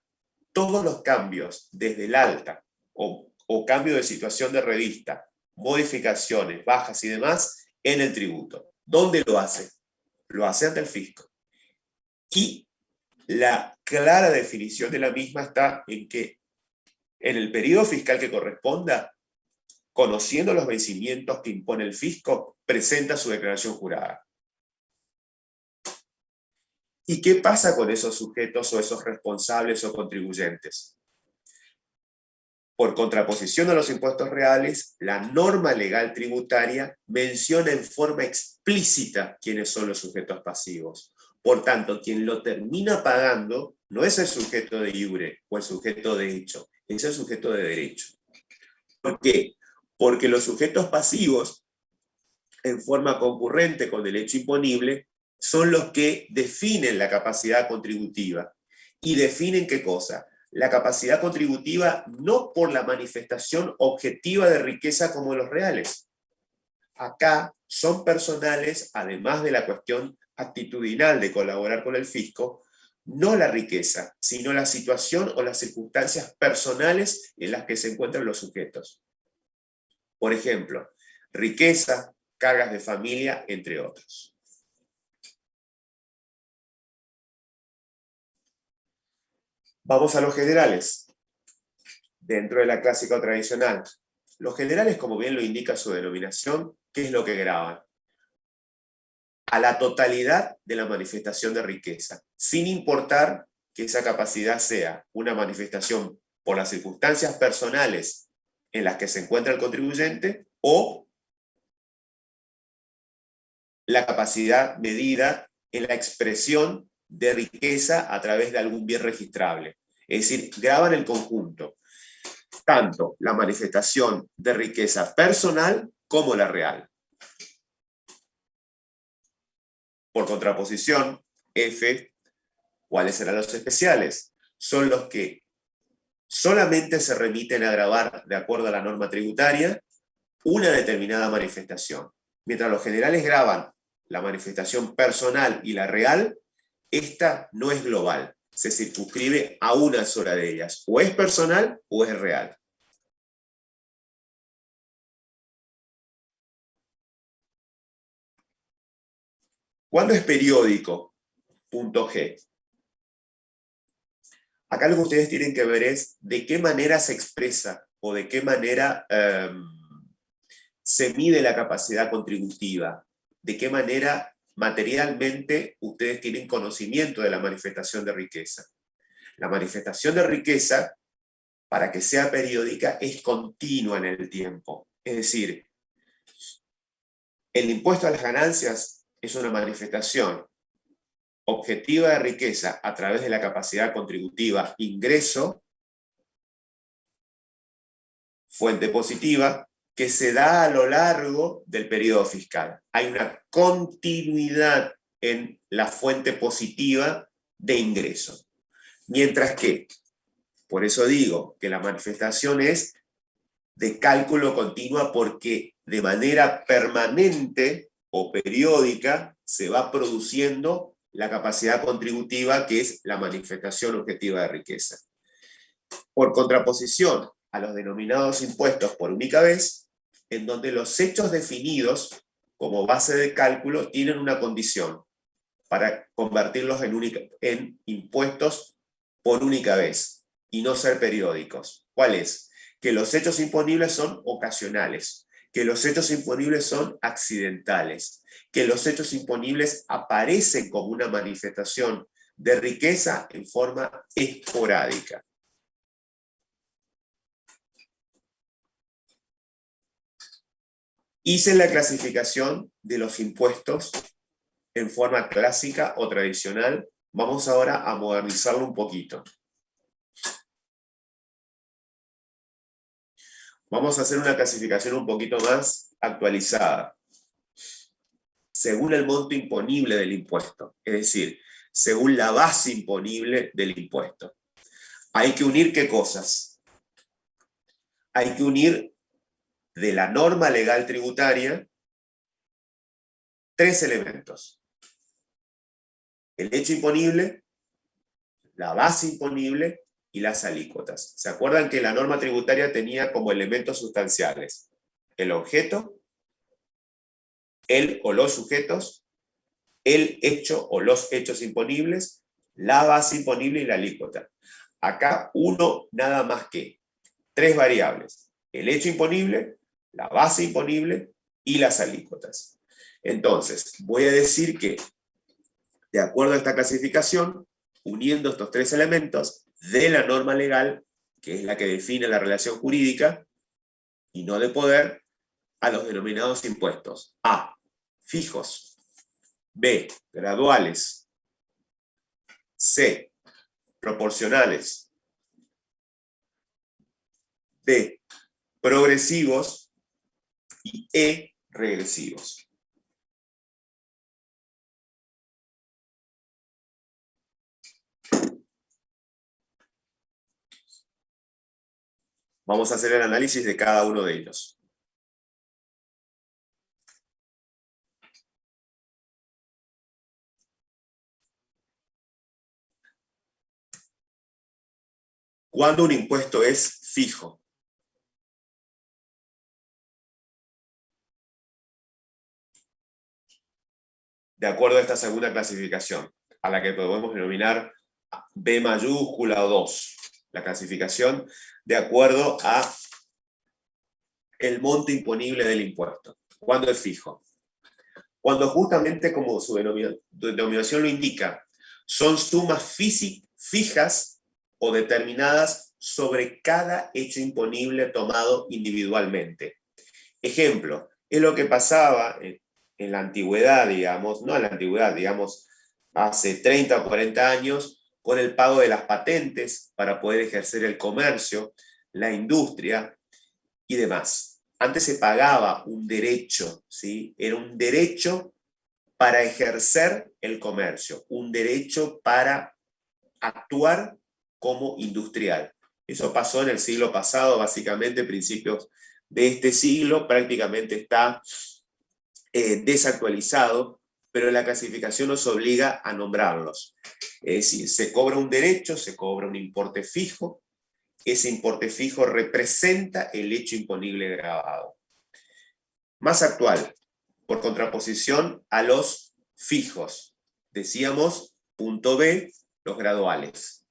todos los cambios desde el alta o cambio de situación de revista, modificaciones, bajas y demás en el tributo. ¿Dónde lo hace? Lo hace ante el fisco. Y la clara definición de la misma está en que en el periodo fiscal que corresponda, conociendo los vencimientos que impone el fisco, presenta su declaración jurada. ¿Y qué pasa con esos sujetos o esos responsables o contribuyentes? Por contraposición a los impuestos reales, la norma legal tributaria menciona en forma explícita quiénes son los sujetos pasivos. Por tanto, quien lo termina pagando no es el sujeto de iure o el sujeto de hecho, es el sujeto de derecho. ¿Por qué? Porque los sujetos pasivos, en forma concurrente con el hecho imponible, son los que definen la capacidad contributiva. ¿Y definen qué cosa? La capacidad contributiva no por la manifestación objetiva de riqueza como los reales. Acá son personales, además de la cuestión actitudinal de colaborar con el fisco, no la riqueza, sino la situación o las circunstancias personales en las que se encuentran los sujetos. Por ejemplo, riqueza, cargas de familia, entre otros. Vamos a los generales, dentro de la clásica o tradicional. Los generales, como bien lo indica su denominación, ¿qué es lo que graban? A la totalidad de la manifestación de riqueza, sin importar que esa capacidad sea una manifestación por las circunstancias personales en las que se encuentra el contribuyente o la capacidad medida en la expresión de riqueza a través de algún bien registrable. Es decir, graban el conjunto, tanto la manifestación de riqueza personal como la real. Por contraposición, F, ¿cuáles serán los especiales? Son los que solamente se remiten a grabar, de acuerdo a la norma tributaria, una determinada manifestación. Mientras los generales graban la manifestación personal y la real, esta no es global, se circunscribe a una sola de ellas, o es personal o es real. ¿Cuándo es periódico? Punto G. Acá lo que ustedes tienen que ver es de qué manera se expresa o de qué manera se mide la capacidad contributiva, de qué manera materialmente ustedes tienen conocimiento de la manifestación de riqueza. La manifestación de riqueza, para que sea periódica, es continua en el tiempo. Es decir, el impuesto a las ganancias es una manifestación objetiva de riqueza a través de la capacidad contributiva ingreso, fuente positiva, que se da a lo largo del periodo fiscal. Hay una continuidad en la fuente positiva de ingreso. Mientras que, por eso digo que la manifestación es de cálculo continua porque de manera permanente o periódica se va produciendo la capacidad contributiva, que es la manifestación objetiva de riqueza. Por contraposición a los denominados impuestos por única vez, en donde los hechos definidos como base de cálculo tienen una condición para convertirlos en impuestos por única vez y no ser periódicos. ¿Cuál es? Que los hechos imponibles son ocasionales, que los hechos imponibles son accidentales, que los hechos imponibles aparecen como una manifestación de riqueza en forma esporádica. Hice la clasificación de los impuestos en forma clásica o tradicional. Vamos ahora a modernizarlo un poquito. Vamos a hacer una clasificación un poquito más actualizada, según el monto imponible del impuesto, es decir, según la base imponible del impuesto. Hay que unir ¿qué cosas? Hay que unir de la norma legal tributaria 3 elementos. El hecho imponible, la base imponible y las alícuotas. ¿Se acuerdan que la norma tributaria tenía como elementos sustanciales el objeto, el o los sujetos, el hecho o los hechos imponibles, la base imponible y la alícuota? Acá uno nada más que 3 variables: el hecho imponible, la base imponible y las alícuotas. Entonces, voy a decir que, de acuerdo a esta clasificación, uniendo estos 3 elementos de la norma legal, que es la que define la relación jurídica, y no de poder, a los denominados impuestos: A, fijos; B, graduales; C, proporcionales; D, progresivos; y E, regresivos. Vamos a hacer el análisis de cada uno de ellos. ¿Cuándo un impuesto es fijo? De acuerdo a esta segunda clasificación, a la que podemos denominar B mayúscula o 2. La clasificación de acuerdo a el monto imponible del impuesto. ¿Cuándo es fijo? Cuando justamente, como su denominación lo indica, son sumas fijas o determinadas sobre cada hecho imponible tomado individualmente. Ejemplo, es lo que pasaba en en la antigüedad, digamos, no en la antigüedad, digamos, hace 30 o 40 años, con el pago de las patentes para poder ejercer el comercio, la industria y demás. Antes se pagaba un derecho, ¿sí? Era un derecho para ejercer el comercio, un derecho para actuar como industrial. Eso pasó en el siglo pasado, básicamente, principios de este siglo, prácticamente está desactualizado, pero la clasificación nos obliga a nombrarlos. Es decir, se cobra un derecho, se cobra un importe fijo, ese importe fijo representa el hecho imponible grabado. Más actual, por contraposición a los fijos. Decíamos, punto B, los graduales.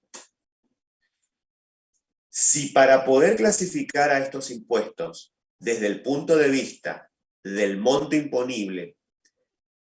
Si para poder clasificar a estos impuestos desde el punto de vista del monto imponible,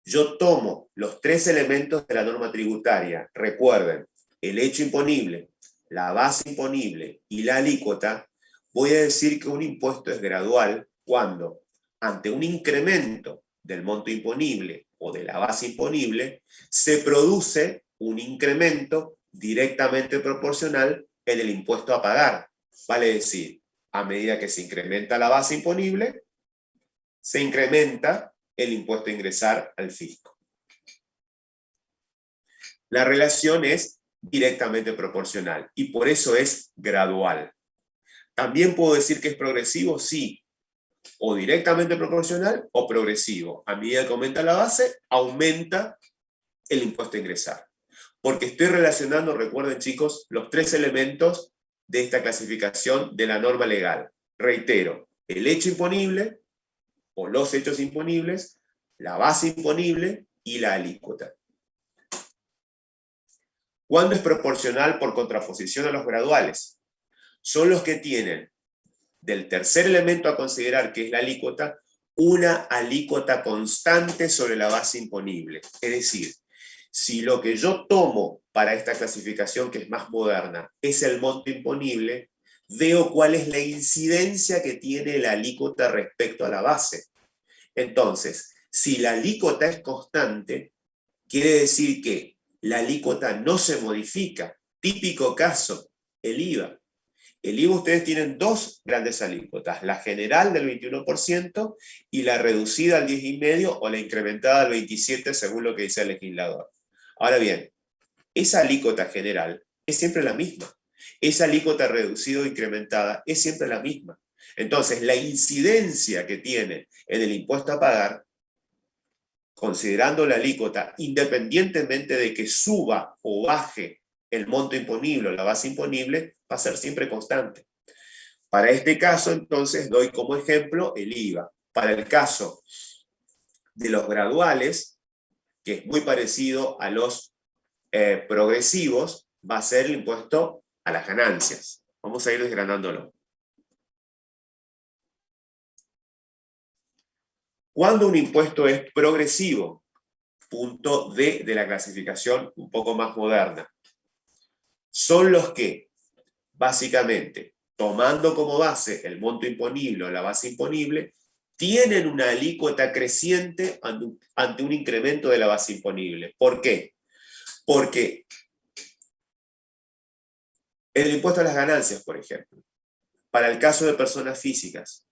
yo tomo los tres elementos de la norma tributaria, recuerden, el hecho imponible, la base imponible y la alícuota, voy a decir que un impuesto es gradual cuando, ante un incremento del monto imponible o de la base imponible, se produce un incremento directamente proporcional en el impuesto a pagar. Vale decir, a medida que se incrementa la base imponible, se incrementa el impuesto a ingresar al fisco. La relación es directamente proporcional y por eso es gradual. También puedo decir que es progresivo, sí, o directamente proporcional o progresivo. A medida que aumenta la base, aumenta el impuesto a ingresar. Porque estoy relacionando, recuerden chicos, los tres elementos de esta clasificación de la norma legal. Reitero, el hecho imponible o los hechos imponibles, la base imponible y la alícuota. ¿Cuándo es proporcional por contraposición a los graduales? Son los que tienen, del tercer elemento a considerar, que es la alícuota, una alícuota constante sobre la base imponible. Es decir, si lo que yo tomo para esta clasificación, que es más moderna, es el monto imponible, veo cuál es la incidencia que tiene la alícuota respecto a la base. Entonces, si la alícuota es constante, quiere decir que la alícuota no se modifica. Típico caso, el IVA. El IVA ustedes tienen dos grandes alícuotas, la general del 21% y la reducida al 10,5% o la incrementada al 27% según lo que dice el legislador. Ahora bien, esa alícuota general es siempre la misma. Esa alícuota reducida o incrementada es siempre la misma. Entonces, la incidencia que tiene en el impuesto a pagar, considerando la alícuota, independientemente de que suba o baje el monto imponible o la base imponible, va a ser siempre constante. Para este caso, entonces, doy como ejemplo el IVA. Para el caso de los graduales, que es muy parecido a los progresivos, va a ser el impuesto a las ganancias. Vamos a ir desgranándolo. ¿Cuándo un impuesto es progresivo? Punto D de la clasificación un poco más moderna. Son los que, básicamente, tomando como base el monto imponible o la base imponible, tienen una alícuota creciente ante un incremento de la base imponible. ¿Por qué? Porque el impuesto a las ganancias, por ejemplo, para el caso de personas físicas,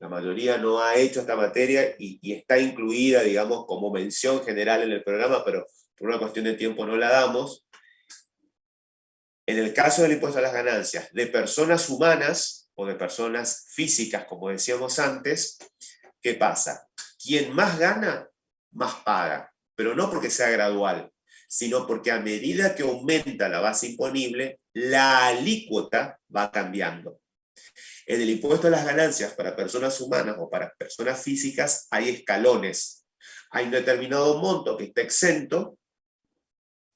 la mayoría no ha hecho esta materia y está incluida, digamos, como mención general en el programa, pero por una cuestión de tiempo no la damos. En el caso del impuesto a las ganancias de personas humanas o de personas físicas, como decíamos antes, ¿qué pasa? Quien más gana, más paga, pero no porque sea gradual, sino porque a medida que aumenta la base imponible, la alícuota va cambiando. En el impuesto a las ganancias para personas humanas o para personas físicas hay escalones. Hay un determinado monto que está exento,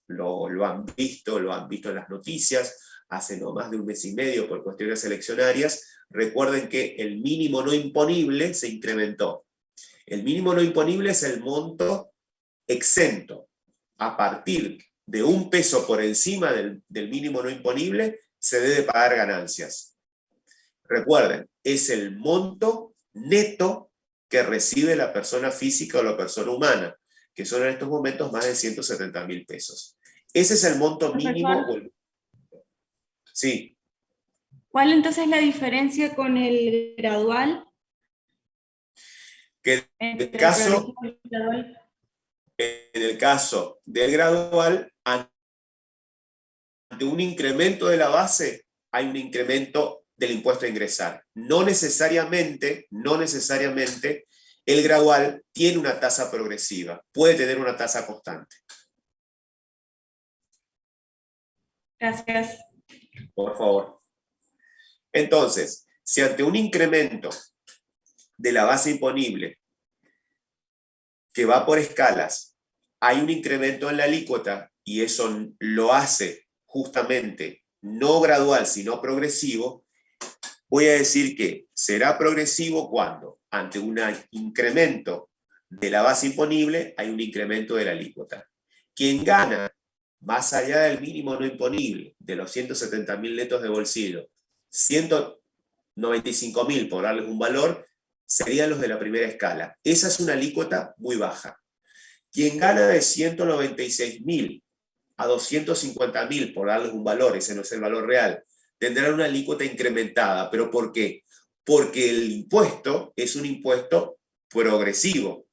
lo han visto en las noticias, hace no más de un mes y medio por cuestiones eleccionarias. Recuerden que el mínimo no imponible se incrementó. El mínimo no imponible es el monto exento. A partir de $1 por encima del mínimo no imponible, se debe pagar ganancias. Recuerden, es el monto neto que recibe la persona física o la persona humana, que son en estos momentos más de 170.000 pesos. Ese es el monto mínimo. Profesor, Sí. ¿cuál entonces es la diferencia con el gradual? Que en el Entre el caso, progresivo y el gradual. en el caso del gradual, ante un incremento de la base, hay un incremento del impuesto a ingresar. No necesariamente, el gradual tiene una tasa progresiva, puede tener una tasa constante. Gracias. Por favor. Entonces, si ante un incremento de la base imponible que va por escalas, hay un incremento en la alícuota y eso lo hace justamente no gradual, sino progresivo, voy a decir que será progresivo cuando, ante un incremento de la base imponible, hay un incremento de la alícuota. Quien gana más allá del mínimo no imponible, de los 170.000 netos de bolsillo, 195.000, por darles un valor, serían los de la primera escala. Esa es una alícuota muy baja. Quien gana de 196.000 a 250.000, por darles un valor, ese no es el valor real, tendrán una alícuota incrementada. ¿Pero por qué? Porque el impuesto es un impuesto progresivo.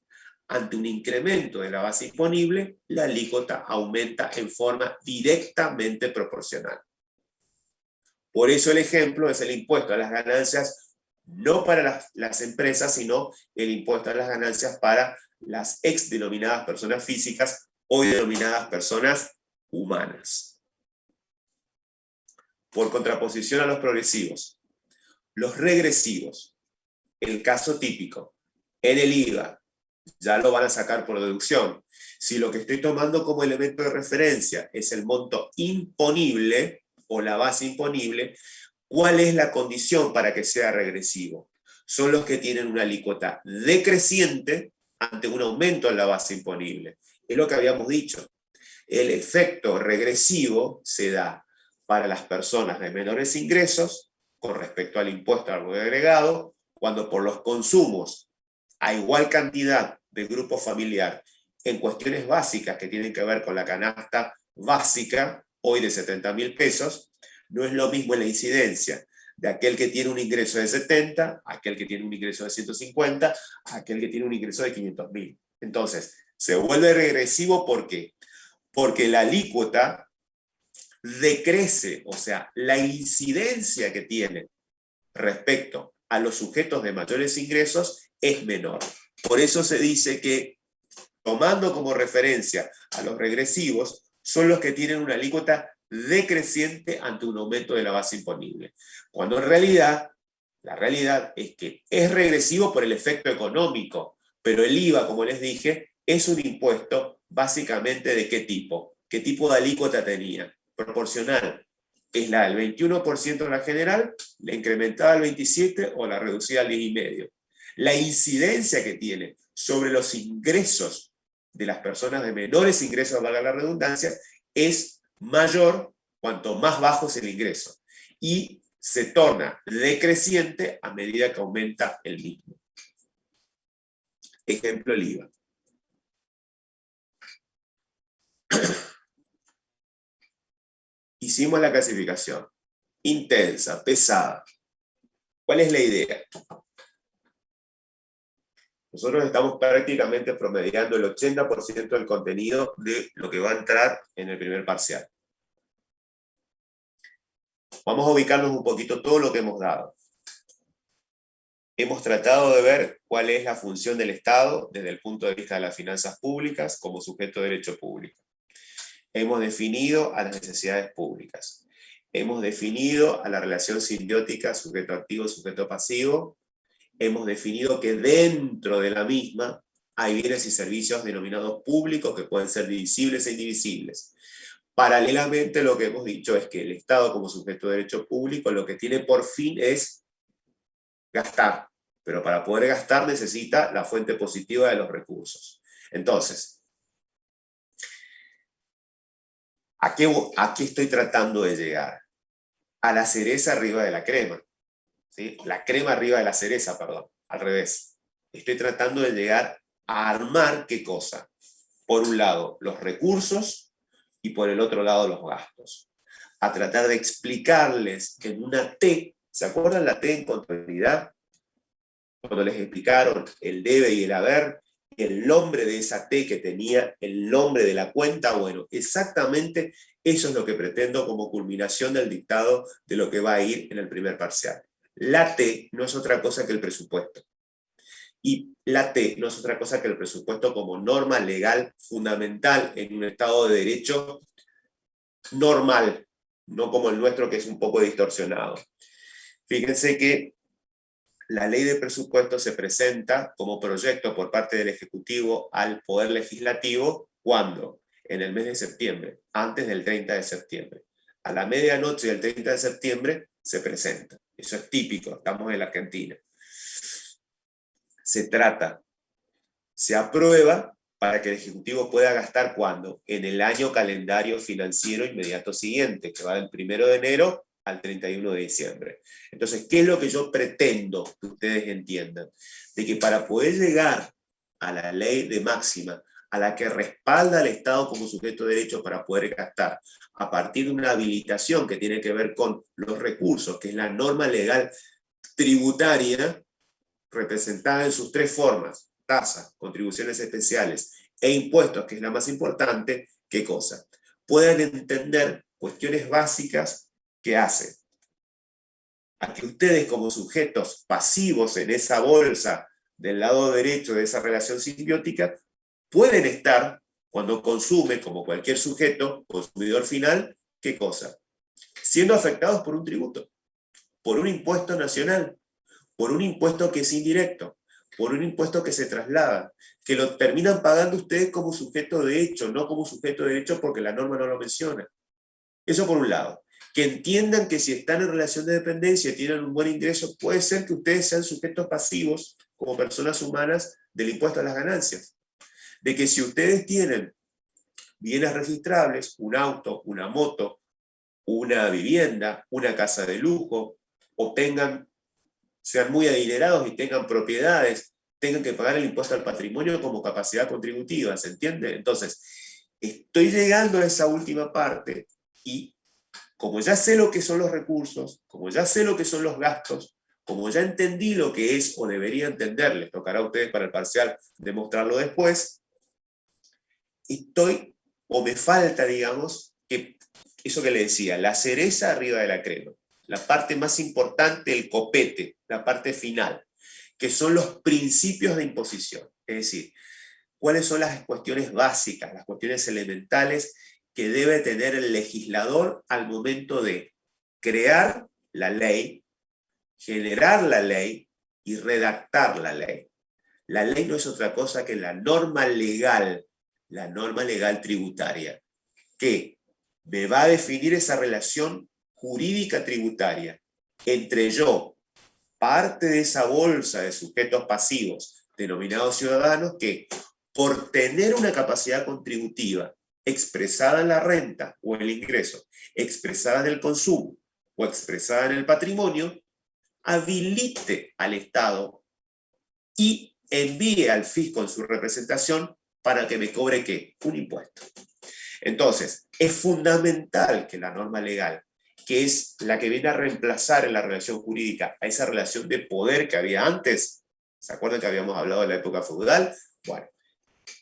Ante un incremento de la base imponible, la alícuota aumenta en forma directamente proporcional. Por eso el ejemplo es el impuesto a las ganancias, no para las empresas, sino el impuesto a las ganancias para las ex denominadas personas físicas, hoy denominadas personas humanas. Por contraposición a los progresivos, los regresivos, el caso típico, en el IVA, ya lo van a sacar por deducción. Si lo que estoy tomando como elemento de referencia es el monto imponible o la base imponible, ¿cuál es la condición para que sea regresivo? Son los que tienen una alícuota decreciente ante un aumento en la base imponible. Es lo que habíamos dicho. El efecto regresivo se da para las personas de menores ingresos con respecto al impuesto al valor agregado, cuando por los consumos a igual cantidad de grupo familiar en cuestiones básicas que tienen que ver con la canasta básica, hoy de 70.000 pesos, no es lo mismo la incidencia de aquel que tiene un ingreso de 70, aquel que tiene un ingreso de 150, aquel que tiene un ingreso de 500.000. Entonces, se vuelve regresivo, ¿por qué? Porque la alícuota decrece, o sea, la incidencia que tiene respecto a los sujetos de mayores ingresos es menor. Por eso se dice que, tomando como referencia a los regresivos, son los que tienen una alícuota decreciente ante un aumento de la base imponible. Cuando en realidad, la realidad es que es regresivo por el efecto económico, pero el IVA, como les dije, es un impuesto básicamente ¿de qué tipo? ¿Qué tipo de alícuota tenía? Proporcional. Es la del 21% en la general, la incrementada al 27% o la reducida al 10,5%. La incidencia que tiene sobre los ingresos de las personas de menores ingresos, valga la redundancia, es mayor cuanto más bajo es el ingreso. Y se torna decreciente a medida que aumenta el mismo. Ejemplo, el IVA. Hicimos la clasificación. Intensa, pesada. ¿Cuál es la idea? Nosotros estamos prácticamente promediando el 80% del contenido de lo que va a entrar en el primer parcial. Vamos a ubicarnos un poquito todo lo que hemos dado. Hemos tratado de ver cuál es la función del Estado desde el punto de vista de las finanzas públicas como sujeto de derecho público. Hemos definido a las necesidades públicas. Hemos definido a la relación simbiótica sujeto activo, sujeto pasivo. Hemos definido que dentro de la misma hay bienes y servicios denominados públicos que pueden ser divisibles e indivisibles. Paralelamente, lo que hemos dicho es que el Estado como sujeto de derecho público lo que tiene por fin es gastar, pero para poder gastar necesita la fuente positiva de los recursos. Entonces, ¿a qué estoy tratando de llegar? A la cereza arriba de la crema. ¿Sí? La crema arriba de la cereza, perdón, al revés. estoy tratando de llegar a armar ¿qué cosa? Por un lado, los recursos y por el otro lado, los gastos. A tratar de explicarles que en una T, ¿se acuerdan la T en contabilidad? Cuando les explicaron el debe y el haber, el nombre de esa T que tenía el nombre de la cuenta, bueno, exactamente eso es lo que pretendo como culminación del dictado de lo que va a ir en el primer parcial. La T no es otra cosa que el presupuesto. Y la T no es otra cosa que el presupuesto como norma legal fundamental en un Estado de Derecho normal, no como el nuestro que es un poco distorsionado. Fíjense que la ley de presupuesto se presenta como proyecto por parte del Ejecutivo al Poder Legislativo, ¿cuándo? En el mes de septiembre, antes del 30 de septiembre. A la medianoche del 30 de septiembre se presenta. Eso es típico, estamos en la Argentina. Se aprueba para que el Ejecutivo pueda gastar ¿cuándo? En el año calendario financiero inmediato siguiente, que va del 1 de enero al 31 de diciembre. Entonces, ¿qué es lo que yo pretendo que ustedes entiendan? De que para poder llegar a la ley de máxima, a la que respalda al Estado como sujeto de derecho para poder gastar, a partir de una habilitación que tiene que ver con los recursos, que es la norma legal tributaria, representada en sus tres formas, tasas, contribuciones especiales e impuestos, que es la más importante, ¿qué cosa? Puedan entender cuestiones básicas que hacen a que ustedes como sujetos pasivos en esa bolsa del lado derecho de esa relación simbiótica pueden estar, cuando consume, como cualquier sujeto, consumidor final, ¿qué cosa? Siendo afectados por un tributo, por un impuesto nacional, por un impuesto que es indirecto, por un impuesto que se traslada, que lo terminan pagando ustedes como sujeto de hecho, no como sujeto de derecho porque la norma no lo menciona. Eso por un lado. Que entiendan que si están en relación de dependencia y tienen un buen ingreso, puede ser que ustedes sean sujetos pasivos como personas humanas del impuesto a las ganancias. De que si ustedes tienen bienes registrables, un auto, una moto, una vivienda, una casa de lujo, o sean muy adinerados y tengan propiedades, tengan que pagar el impuesto al patrimonio como capacidad contributiva, ¿se entiende? Entonces, estoy llegando a esa última parte y como ya sé lo que son los recursos, como ya sé lo que son los gastos, como ya entendí lo que es o debería entender, les tocará a ustedes para el parcial demostrarlo después, estoy, o me falta, digamos, que eso que le decía, la cereza arriba de la crema, la parte más importante, el copete, la parte final, que son los principios de imposición. Es decir, cuáles son las cuestiones básicas, las cuestiones elementales que debe tener el legislador al momento de crear la ley, generar la ley y redactar la ley. La ley no es otra cosa que la norma legal tributaria, que me va a definir esa relación jurídica tributaria entre yo, parte de esa bolsa de sujetos pasivos denominados ciudadanos, que por tener una capacidad contributiva expresada en la renta o en el ingreso, expresada en el consumo o expresada en el patrimonio, habilite al Estado y envíe al fisco en su representación para que me cobre ¿qué? Un impuesto. Entonces, es fundamental que la norma legal, que es la que viene a reemplazar en la relación jurídica a esa relación de poder que había antes, ¿se acuerdan que habíamos hablado de la época feudal? Bueno,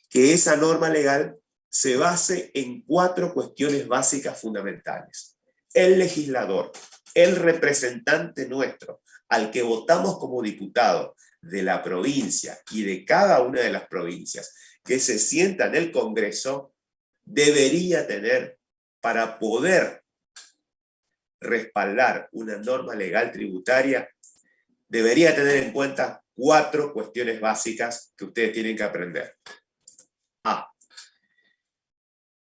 que esa norma legal se base en 4 cuestiones básicas fundamentales. El legislador, el representante nuestro, al que votamos como diputado de la provincia y de cada una de las provincias, que se sienta en el Congreso, debería tener, para poder respaldar una norma legal tributaria, debería tener en cuenta 4 cuestiones básicas que ustedes tienen que aprender. A.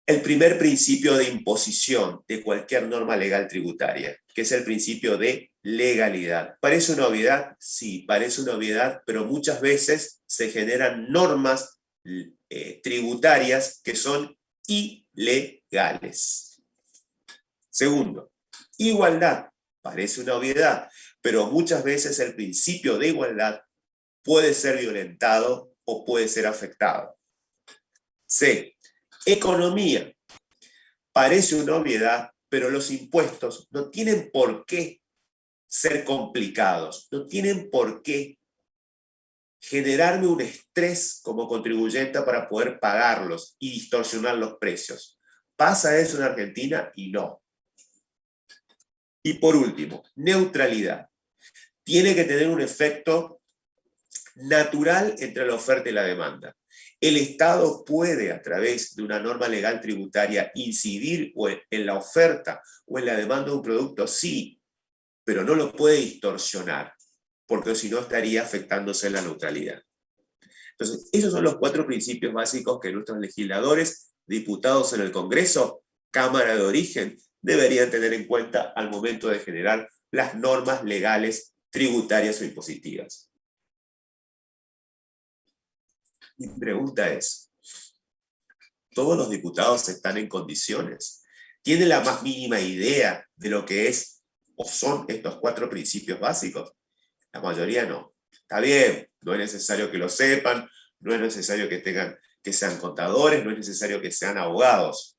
El primer principio de imposición de cualquier norma legal tributaria, que es el principio de legalidad. ¿Parece una obviedad? Sí, parece una obviedad, pero muchas veces se generan normas tributarias que son ilegales. Segundo, igualdad. Parece una obviedad, pero muchas veces el principio de igualdad puede ser violentado o puede ser afectado. C. Economía. Parece una obviedad, pero los impuestos no tienen por qué ser complicados, no tienen por qué generarme un estrés como contribuyente para poder pagarlos y distorsionar los precios. ¿Pasa eso en Argentina? Y no. Y por último, neutralidad. Tiene que tener un efecto natural entre la oferta y la demanda. El Estado puede, a través de una norma legal tributaria, incidir en la oferta o en la demanda de un producto, sí, pero no lo puede distorsionar, porque si no estaría afectándose la neutralidad. Entonces, esos son los 4 principios básicos que nuestros legisladores, diputados en el Congreso, Cámara de Origen, deberían tener en cuenta al momento de generar las normas legales tributarias o impositivas. Mi pregunta es, ¿todos los diputados están en condiciones? ¿Tienen la más mínima idea de lo que es o son estos 4 principios básicos? La mayoría no. Está bien, no es necesario que lo sepan, no es necesario que sean contadores, no es necesario que sean abogados,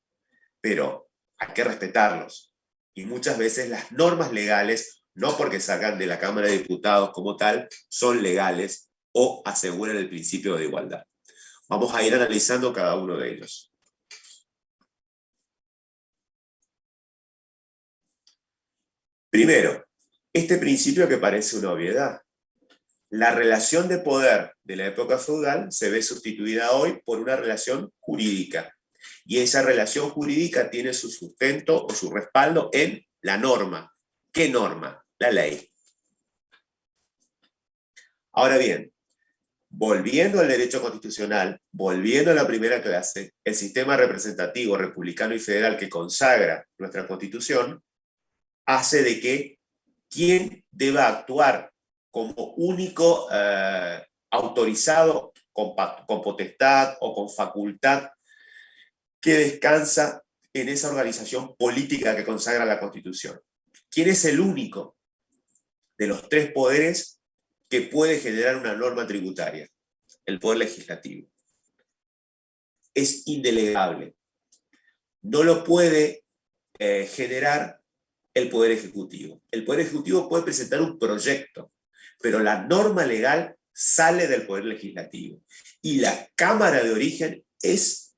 pero hay que respetarlos. Y muchas veces las normas legales, no porque salgan de la Cámara de Diputados como tal, son legales o aseguran el principio de igualdad. Vamos a ir analizando cada uno de ellos. Primero, este principio que parece una obviedad. La relación de poder de la época feudal se ve sustituida hoy por una relación jurídica. Y esa relación jurídica tiene su sustento o su respaldo en la norma. ¿Qué norma? La ley. Ahora bien, volviendo al derecho constitucional, volviendo a la primera clase, el sistema representativo, republicano y federal que consagra nuestra Constitución, hace de que quien deba actuar como único autorizado con potestad o con facultad que descansa en esa organización política que consagra la Constitución. ¿Quién es el único de los 3 poderes que puede generar una norma tributaria? El poder legislativo. Es indelegable. No lo puede generar el poder ejecutivo. El poder ejecutivo puede presentar un proyecto, pero la norma legal sale del poder legislativo. Y la Cámara de Origen es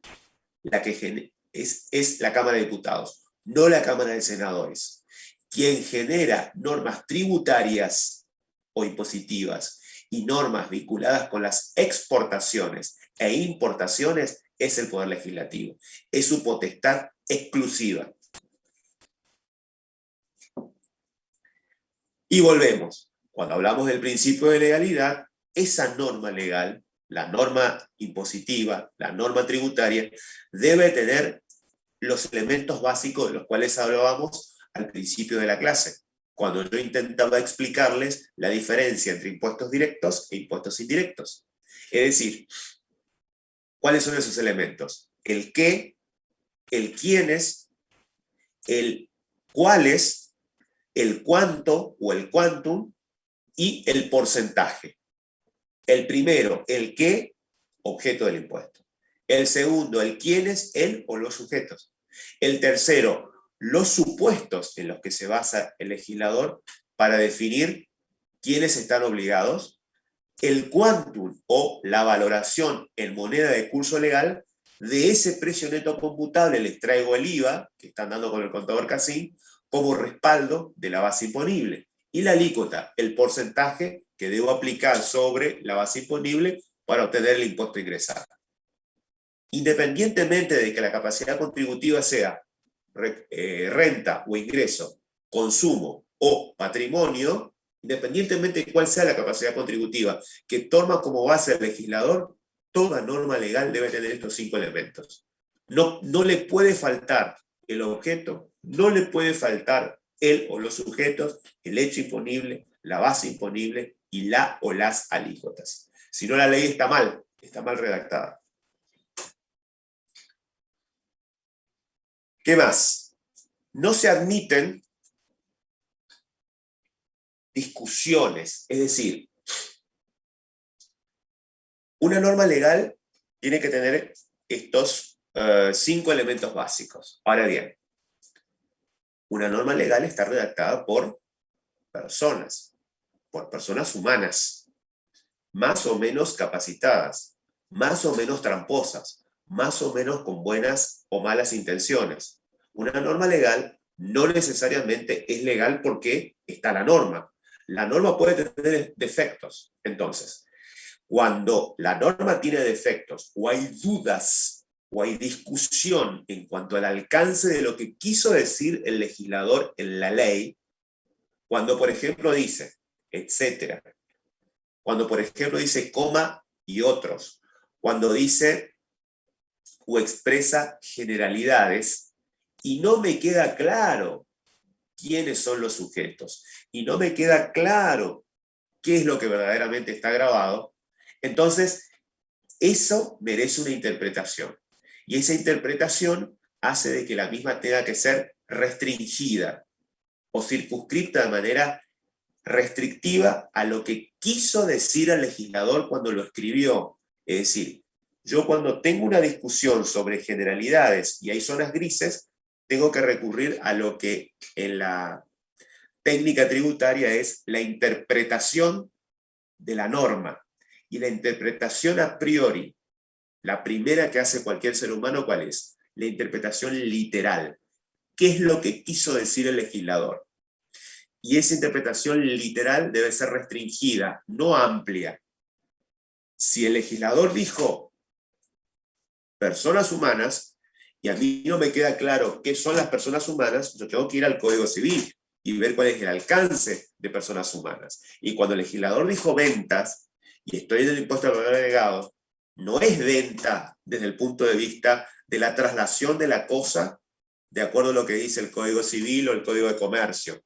la que es la Cámara de Diputados, no la Cámara de Senadores. Quien genera normas tributarias o impositivas y normas vinculadas con las exportaciones e importaciones es el Poder Legislativo. Es su potestad exclusiva. Y volvemos. Cuando hablamos del principio de legalidad, esa norma legal, la norma impositiva, la norma tributaria, debe tener los elementos básicos de los cuales hablábamos al principio de la clase, cuando yo intentaba explicarles la diferencia entre impuestos directos e impuestos indirectos. Es decir, ¿cuáles son esos elementos? El qué, el quiénes, el cuáles, el cuánto o el quantum y el porcentaje. El primero, el qué, objeto del impuesto. El segundo, el quiénes, el o los sujetos. El tercero, los supuestos en los que se basa el legislador para definir quiénes están obligados. El quantum o la valoración en moneda de curso legal de ese precio neto computable. Les traigo el IVA, que están dando con el contador Cassim, como respaldo de la base imponible. Y la alícuota, el porcentaje que debo aplicar sobre la base imponible para obtener el impuesto ingresado. Independientemente de que la capacidad contributiva sea renta o ingreso, consumo o patrimonio, independientemente de cuál sea la capacidad contributiva que toma como base el legislador, toda norma legal debe tener estos 5 elementos. No le puede faltar el objeto, no le puede faltar el o los sujetos, el hecho imponible, la base imponible y la o las alícuotas. Si no, la ley está mal redactada. ¿Qué más? No se admiten discusiones, es decir, Una norma legal tiene que tener estos 5 elementos básicos. Ahora bien, una norma legal está redactada por personas humanas, más o menos capacitadas, más o menos tramposas, más o menos con buenas o malas intenciones. Una norma legal no necesariamente es legal porque está la norma. La norma puede tener defectos. Entonces, cuando la norma tiene defectos o hay dudas o hay discusión en cuanto al alcance de lo que quiso decir el legislador en la ley, cuando por ejemplo dice, etcétera, cuando por ejemplo dice coma y otros, cuando dice o expresa generalidades y no me queda claro quiénes son los sujetos y no me queda claro qué es lo que verdaderamente está grabado, entonces eso merece una interpretación. Y esa interpretación hace de que la misma tenga que ser restringida o circunscripta de manera restrictiva a lo que quiso decir el legislador cuando lo escribió. Es decir, yo cuando tengo una discusión sobre generalidades y hay zonas grises, tengo que recurrir a lo que en la técnica tributaria es la interpretación de la norma. Y la interpretación a priori, la primera que hace cualquier ser humano, ¿cuál es? La interpretación literal. ¿Qué es lo que quiso decir el legislador? Y esa interpretación literal debe ser restringida, no amplia. Si el legislador dijo personas humanas, y a mí no me queda claro qué son las personas humanas, yo tengo que ir al Código Civil y ver cuál es el alcance de personas humanas. Y cuando el legislador dijo ventas, y estoy en el impuesto al valor agregado, no es venta desde el punto de vista de la traslación de la cosa de acuerdo a lo que dice el Código Civil o el Código de Comercio,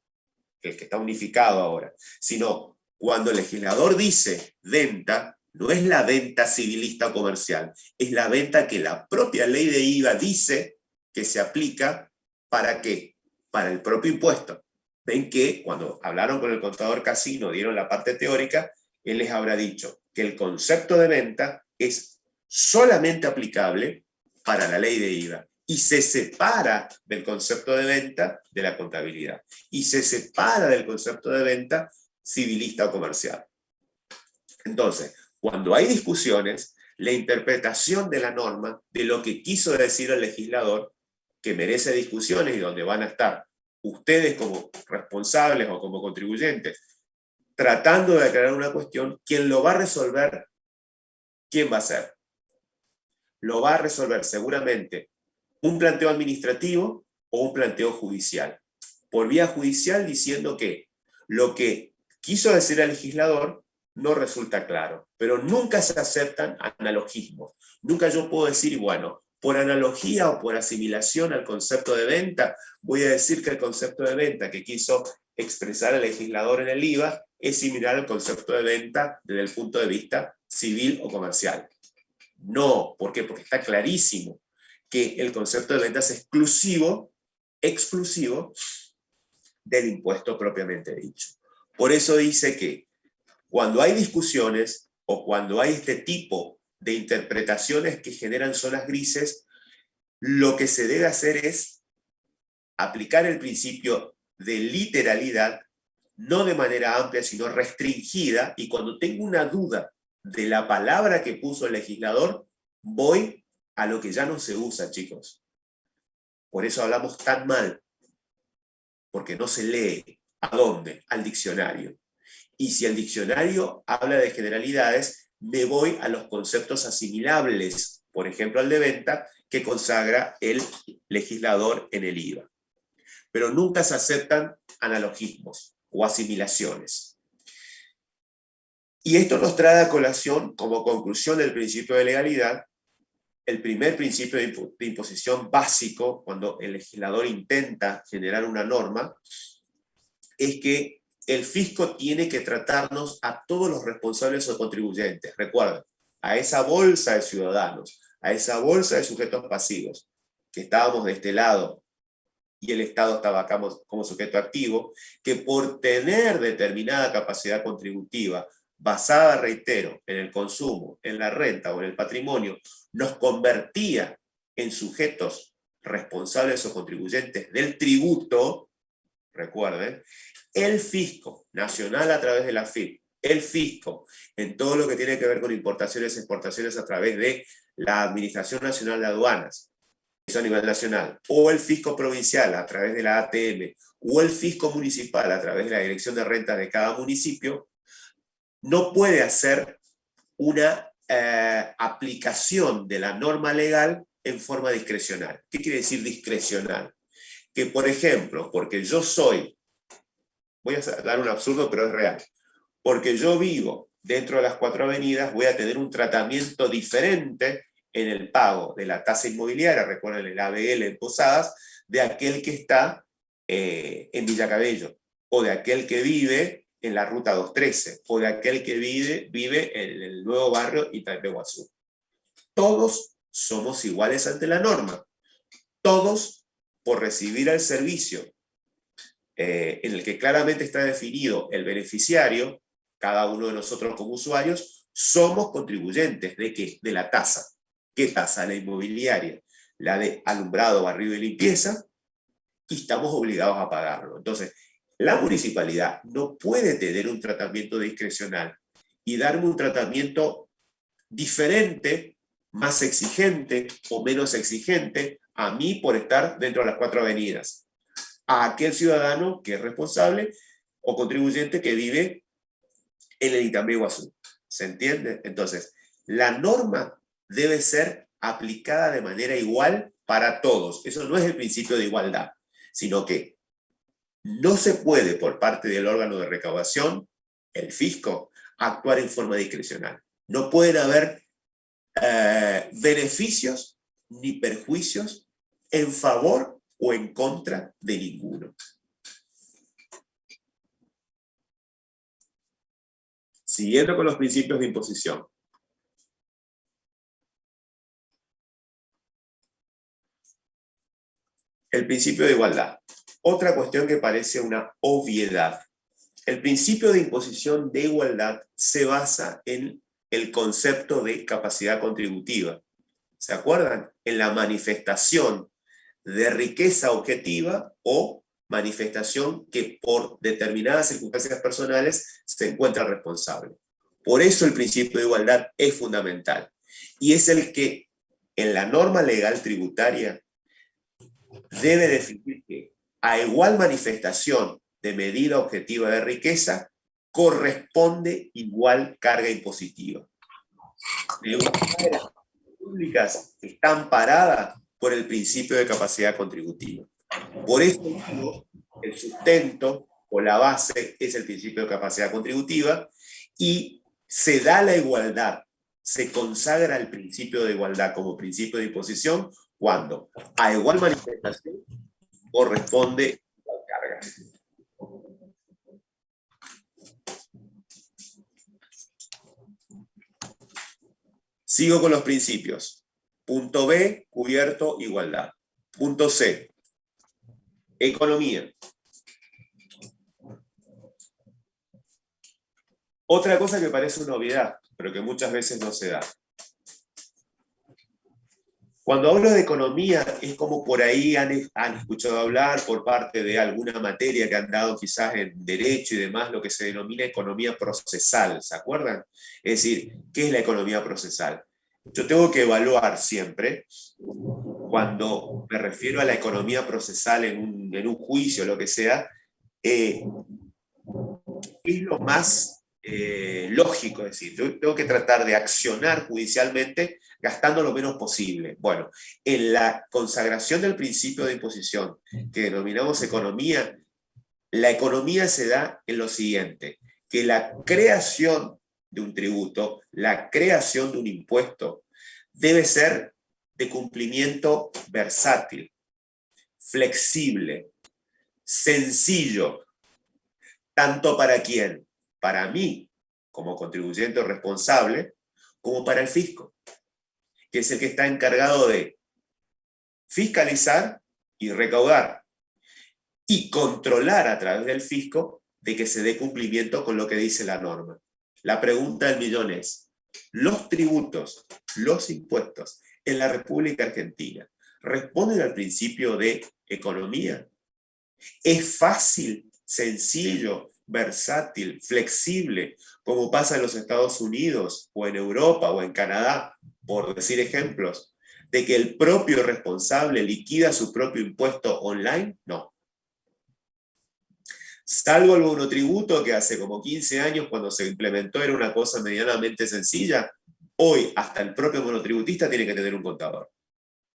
el que está unificado ahora, sino cuando el legislador dice venta, no es la venta civilista o comercial, es la venta que la propia ley de IVA dice que se aplica. ¿Para qué? Para el propio impuesto. Ven que cuando hablaron con el contador Casino, dieron la parte teórica, él les habrá dicho que el concepto de venta es solamente aplicable para la ley de IVA y se separa del concepto de venta de la contabilidad y se separa del concepto de venta civilista o comercial. Entonces, cuando hay discusiones, la interpretación de la norma, de lo que quiso decir el legislador, que merece discusiones y donde van a estar ustedes como responsables o como contribuyentes, tratando de aclarar una cuestión, quien lo va a resolver, ¿quién va a ser? Lo va a resolver seguramente un planteo administrativo o un planteo judicial. Por vía judicial diciendo que lo que quiso decir el legislador no resulta claro, pero nunca se aceptan analogismos. Nunca yo puedo decir, bueno, por analogía o por asimilación al concepto de venta, voy a decir que el concepto de venta que quiso expresar el legislador en el IVA es similar al concepto de venta desde el punto de vista civil o comercial. No, ¿por qué? Porque está clarísimo que el concepto de venta es exclusivo del impuesto propiamente dicho. Por eso dice que cuando hay discusiones o cuando hay este tipo de interpretaciones que generan zonas grises, lo que se debe hacer es aplicar el principio de literalidad, no de manera amplia, sino restringida, y cuando tengo una duda de la palabra que puso el legislador, voy a lo que ya no se usa, chicos. Por eso hablamos tan mal, porque no se lee. ¿A dónde? Al diccionario. Y si el diccionario habla de generalidades, me voy a los conceptos asimilables, por ejemplo al de venta, que consagra el legislador en el IVA. Pero nunca se aceptan analogismos o asimilaciones. Y esto nos trae a colación, como conclusión del principio de legalidad, el primer principio de imposición básico, cuando el legislador intenta generar una norma, es que el fisco tiene que tratarnos a todos los responsables o contribuyentes. Recuerden, a esa bolsa de ciudadanos, a esa bolsa de sujetos pasivos, que estábamos de este lado y el Estado estaba acá como sujeto activo, que por tener determinada capacidad contributiva basada, reitero, en el consumo, en la renta o en el patrimonio, nos convertía en sujetos responsables o contribuyentes del tributo, recuerden, el fisco nacional a través de la FIP, el fisco en todo lo que tiene que ver con importaciones y exportaciones a través de la Administración Nacional de Aduanas, eso a nivel nacional, o el fisco provincial a través de la ATM, o el fisco municipal a través de la Dirección de Rentas de cada municipio, no puede hacer una aplicación de la norma legal en forma discrecional. ¿Qué quiere decir discrecional? Que, por ejemplo, porque yo soy, voy a dar un absurdo, pero es real, porque yo vivo dentro de las 4 avenidas, voy a tener un tratamiento diferente en el pago de la tasa inmobiliaria, recuerden el ABL en Posadas, de aquel que está en Villa Cabello, o de aquel que vive en la Ruta 213, o de aquel que vive en el nuevo barrio Itaipeuazú. Todos somos iguales ante la norma. Todos, por recibir el servicio en el que claramente está definido el beneficiario, cada uno de nosotros como usuarios, somos contribuyentes ¿de qué? De la tasa. ¿Qué tasa? La inmobiliaria, la de alumbrado, barrido y limpieza, y estamos obligados a pagarlo. Entonces, la municipalidad no puede tener un tratamiento discrecional y darme un tratamiento diferente, más exigente o menos exigente a mí por estar dentro de las 4 avenidas, a aquel ciudadano que es responsable o contribuyente que vive en el Itaipeuazú. ¿Se entiende? Entonces, la norma debe ser aplicada de manera igual para todos. Eso no es el principio de igualdad, sino que no se puede por parte del órgano de recaudación, el fisco, actuar en forma discrecional. No pueden haber beneficios ni perjuicios en favor o en contra de ninguno. Siguiendo con los principios de imposición. El principio de igualdad. Otra cuestión que parece una obviedad. El principio de imposición de igualdad se basa en el concepto de capacidad contributiva. ¿Se acuerdan? En la manifestación de riqueza objetiva o manifestación que por determinadas circunstancias personales se encuentra responsable. Por eso el principio de igualdad es fundamental. Y es el que en la norma legal tributaria debe definir que a igual manifestación de medida objetiva de riqueza corresponde igual carga impositiva. Las públicas están paradas por el principio de capacidad contributiva. Por eso el sustento o la base es el principio de capacidad contributiva y se da la igualdad, se consagra el principio de igualdad como principio de imposición cuando a igual manifestación corresponde igual carga. Sigo con los principios. Punto B, cubierto, igualdad. Punto C, economía. Otra cosa que parece una obviedad, pero que muchas veces no se da. Cuando hablo de economía, es como por ahí han escuchado hablar por parte de alguna materia que han dado quizás en derecho y demás, lo que se denomina economía procesal, ¿se acuerdan? Es decir, ¿qué es la economía procesal? Yo tengo que evaluar siempre, cuando me refiero a la economía procesal en un juicio, lo que sea, es lo más lógico, es decir, yo tengo que tratar de accionar judicialmente gastando lo menos posible. Bueno, en la consagración del principio de imposición, que denominamos economía, la economía se da en lo siguiente, que la creación de un tributo, la creación de un impuesto, debe ser de cumplimiento versátil, flexible, sencillo, tanto para quién, para mí, como contribuyente responsable, como para el fisco, que es el que está encargado de fiscalizar y recaudar, y controlar a través del fisco de que se dé cumplimiento con lo que dice la norma. La pregunta del millón es, ¿los tributos, los impuestos en la República Argentina responden al principio de economía? ¿Es fácil, sencillo, versátil, flexible, como pasa en los Estados Unidos, o en Europa, o en Canadá, por decir ejemplos, de que el propio responsable liquida su propio impuesto online? No. Salvo el monotributo, que hace como 15 años cuando se implementó era una cosa medianamente sencilla, hoy hasta el propio monotributista tiene que tener un contador.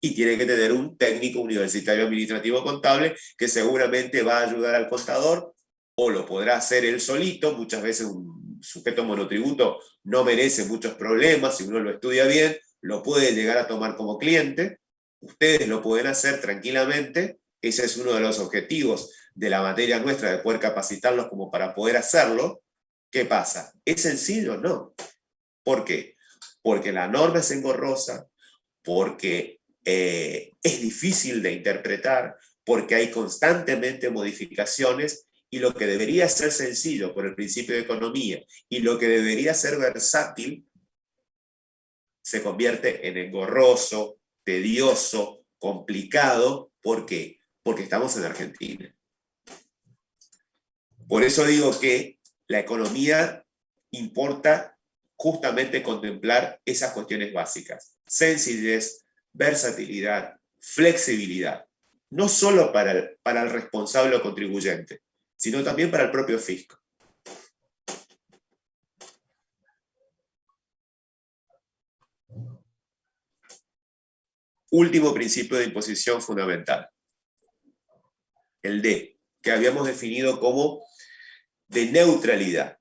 Y tiene que tener un técnico universitario administrativo contable que seguramente va a ayudar al contador, o lo podrá hacer él solito. Muchas veces un sujeto monotributo no merece muchos problemas, si uno lo estudia bien, lo puede llegar a tomar como cliente. Ustedes lo pueden hacer tranquilamente. Ese es uno de los objetivos de la materia nuestra, de poder capacitarlos como para poder hacerlo. ¿Qué pasa? ¿Es sencillo? No. ¿Por qué? Porque la norma es engorrosa, porque es difícil de interpretar, porque hay constantemente modificaciones, y lo que debería ser sencillo por el principio de economía y lo que debería ser versátil se convierte en engorroso, tedioso, complicado. ¿Por qué? Porque estamos en Argentina. Por eso digo que la economía importa justamente contemplar esas cuestiones básicas: sencillez, versatilidad, flexibilidad, no solo para el responsable o contribuyente, sino también para el propio fisco. Último principio de imposición fundamental, el D, que habíamos definido como de neutralidad.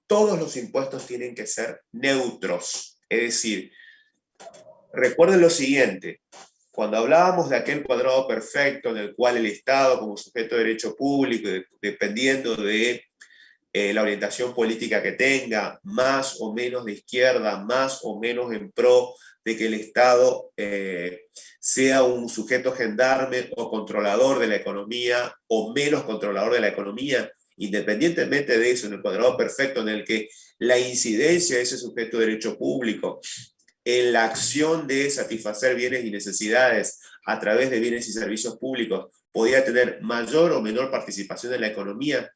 Todos los impuestos tienen que ser neutros, es decir, recuerden lo siguiente: cuando hablábamos de aquel cuadrado perfecto en el cual el Estado, como sujeto de derecho público, dependiendo de la orientación política que tenga, más o menos de izquierda, más o menos en pro de que el Estado sea un sujeto gendarme o controlador de la economía, o menos controlador de la economía, independientemente de eso, en el cuadrado perfecto en el que la incidencia de ese sujeto de derecho público en la acción de satisfacer bienes y necesidades a través de bienes y servicios públicos podía tener mayor o menor participación en la economía,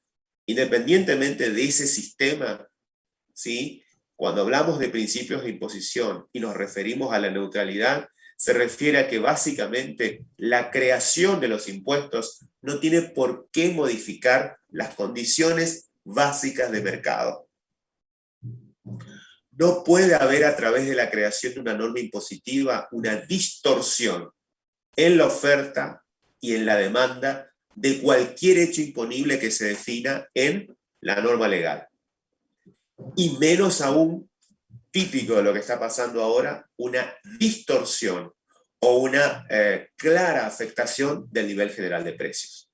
independientemente de ese sistema, ¿sí? Cuando hablamos de principios de imposición y nos referimos a la neutralidad, se refiere a que básicamente la creación de los impuestos no tiene por qué modificar las condiciones básicas de mercado. No puede haber, a través de la creación de una norma impositiva, una distorsión en la oferta y en la demanda de cualquier hecho imponible que se defina en la norma legal. Y menos aún, típico de lo que está pasando ahora, una distorsión o una clara afectación del nivel general de precios.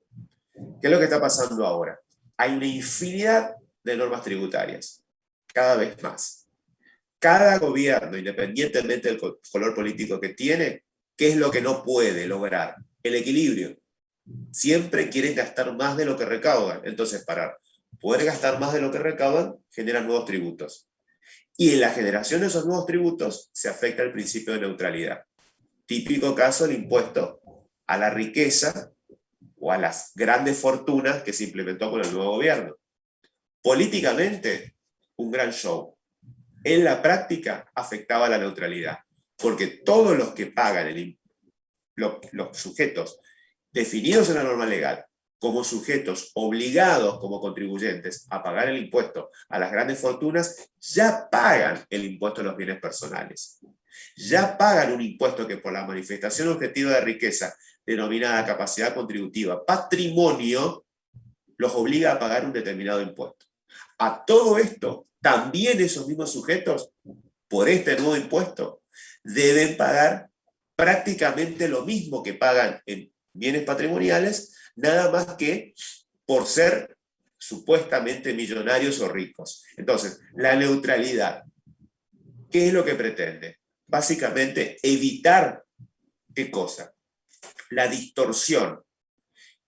¿Qué es lo que está pasando ahora? Hay una infinidad de normas tributarias, cada vez más. Cada gobierno, independientemente del color político que tiene, ¿qué es lo que no puede lograr? El equilibrio. Siempre quieren gastar más de lo que recaudan. Entonces, para poder gastar más de lo que recaudan, generan nuevos tributos. Y en la generación de esos nuevos tributos se afecta el principio de neutralidad. Típico caso, el impuesto a la riqueza o a las grandes fortunas que se implementó con el nuevo gobierno. Políticamente, un gran show. En la práctica, afectaba la neutralidad, porque todos los que pagan los sujetos definidos en la norma legal como sujetos obligados como contribuyentes a pagar el impuesto a las grandes fortunas, ya pagan el impuesto a los bienes personales. Ya pagan un impuesto que, por la manifestación objetiva de riqueza, denominada capacidad contributiva, patrimonio, los obliga a pagar un determinado impuesto. A todo esto, también esos mismos sujetos, por este nuevo impuesto, deben pagar prácticamente lo mismo que pagan en bienes patrimoniales, nada más que por ser supuestamente millonarios o ricos. Entonces, la neutralidad, ¿qué es lo que pretende? Básicamente, evitar, ¿qué cosa? La distorsión.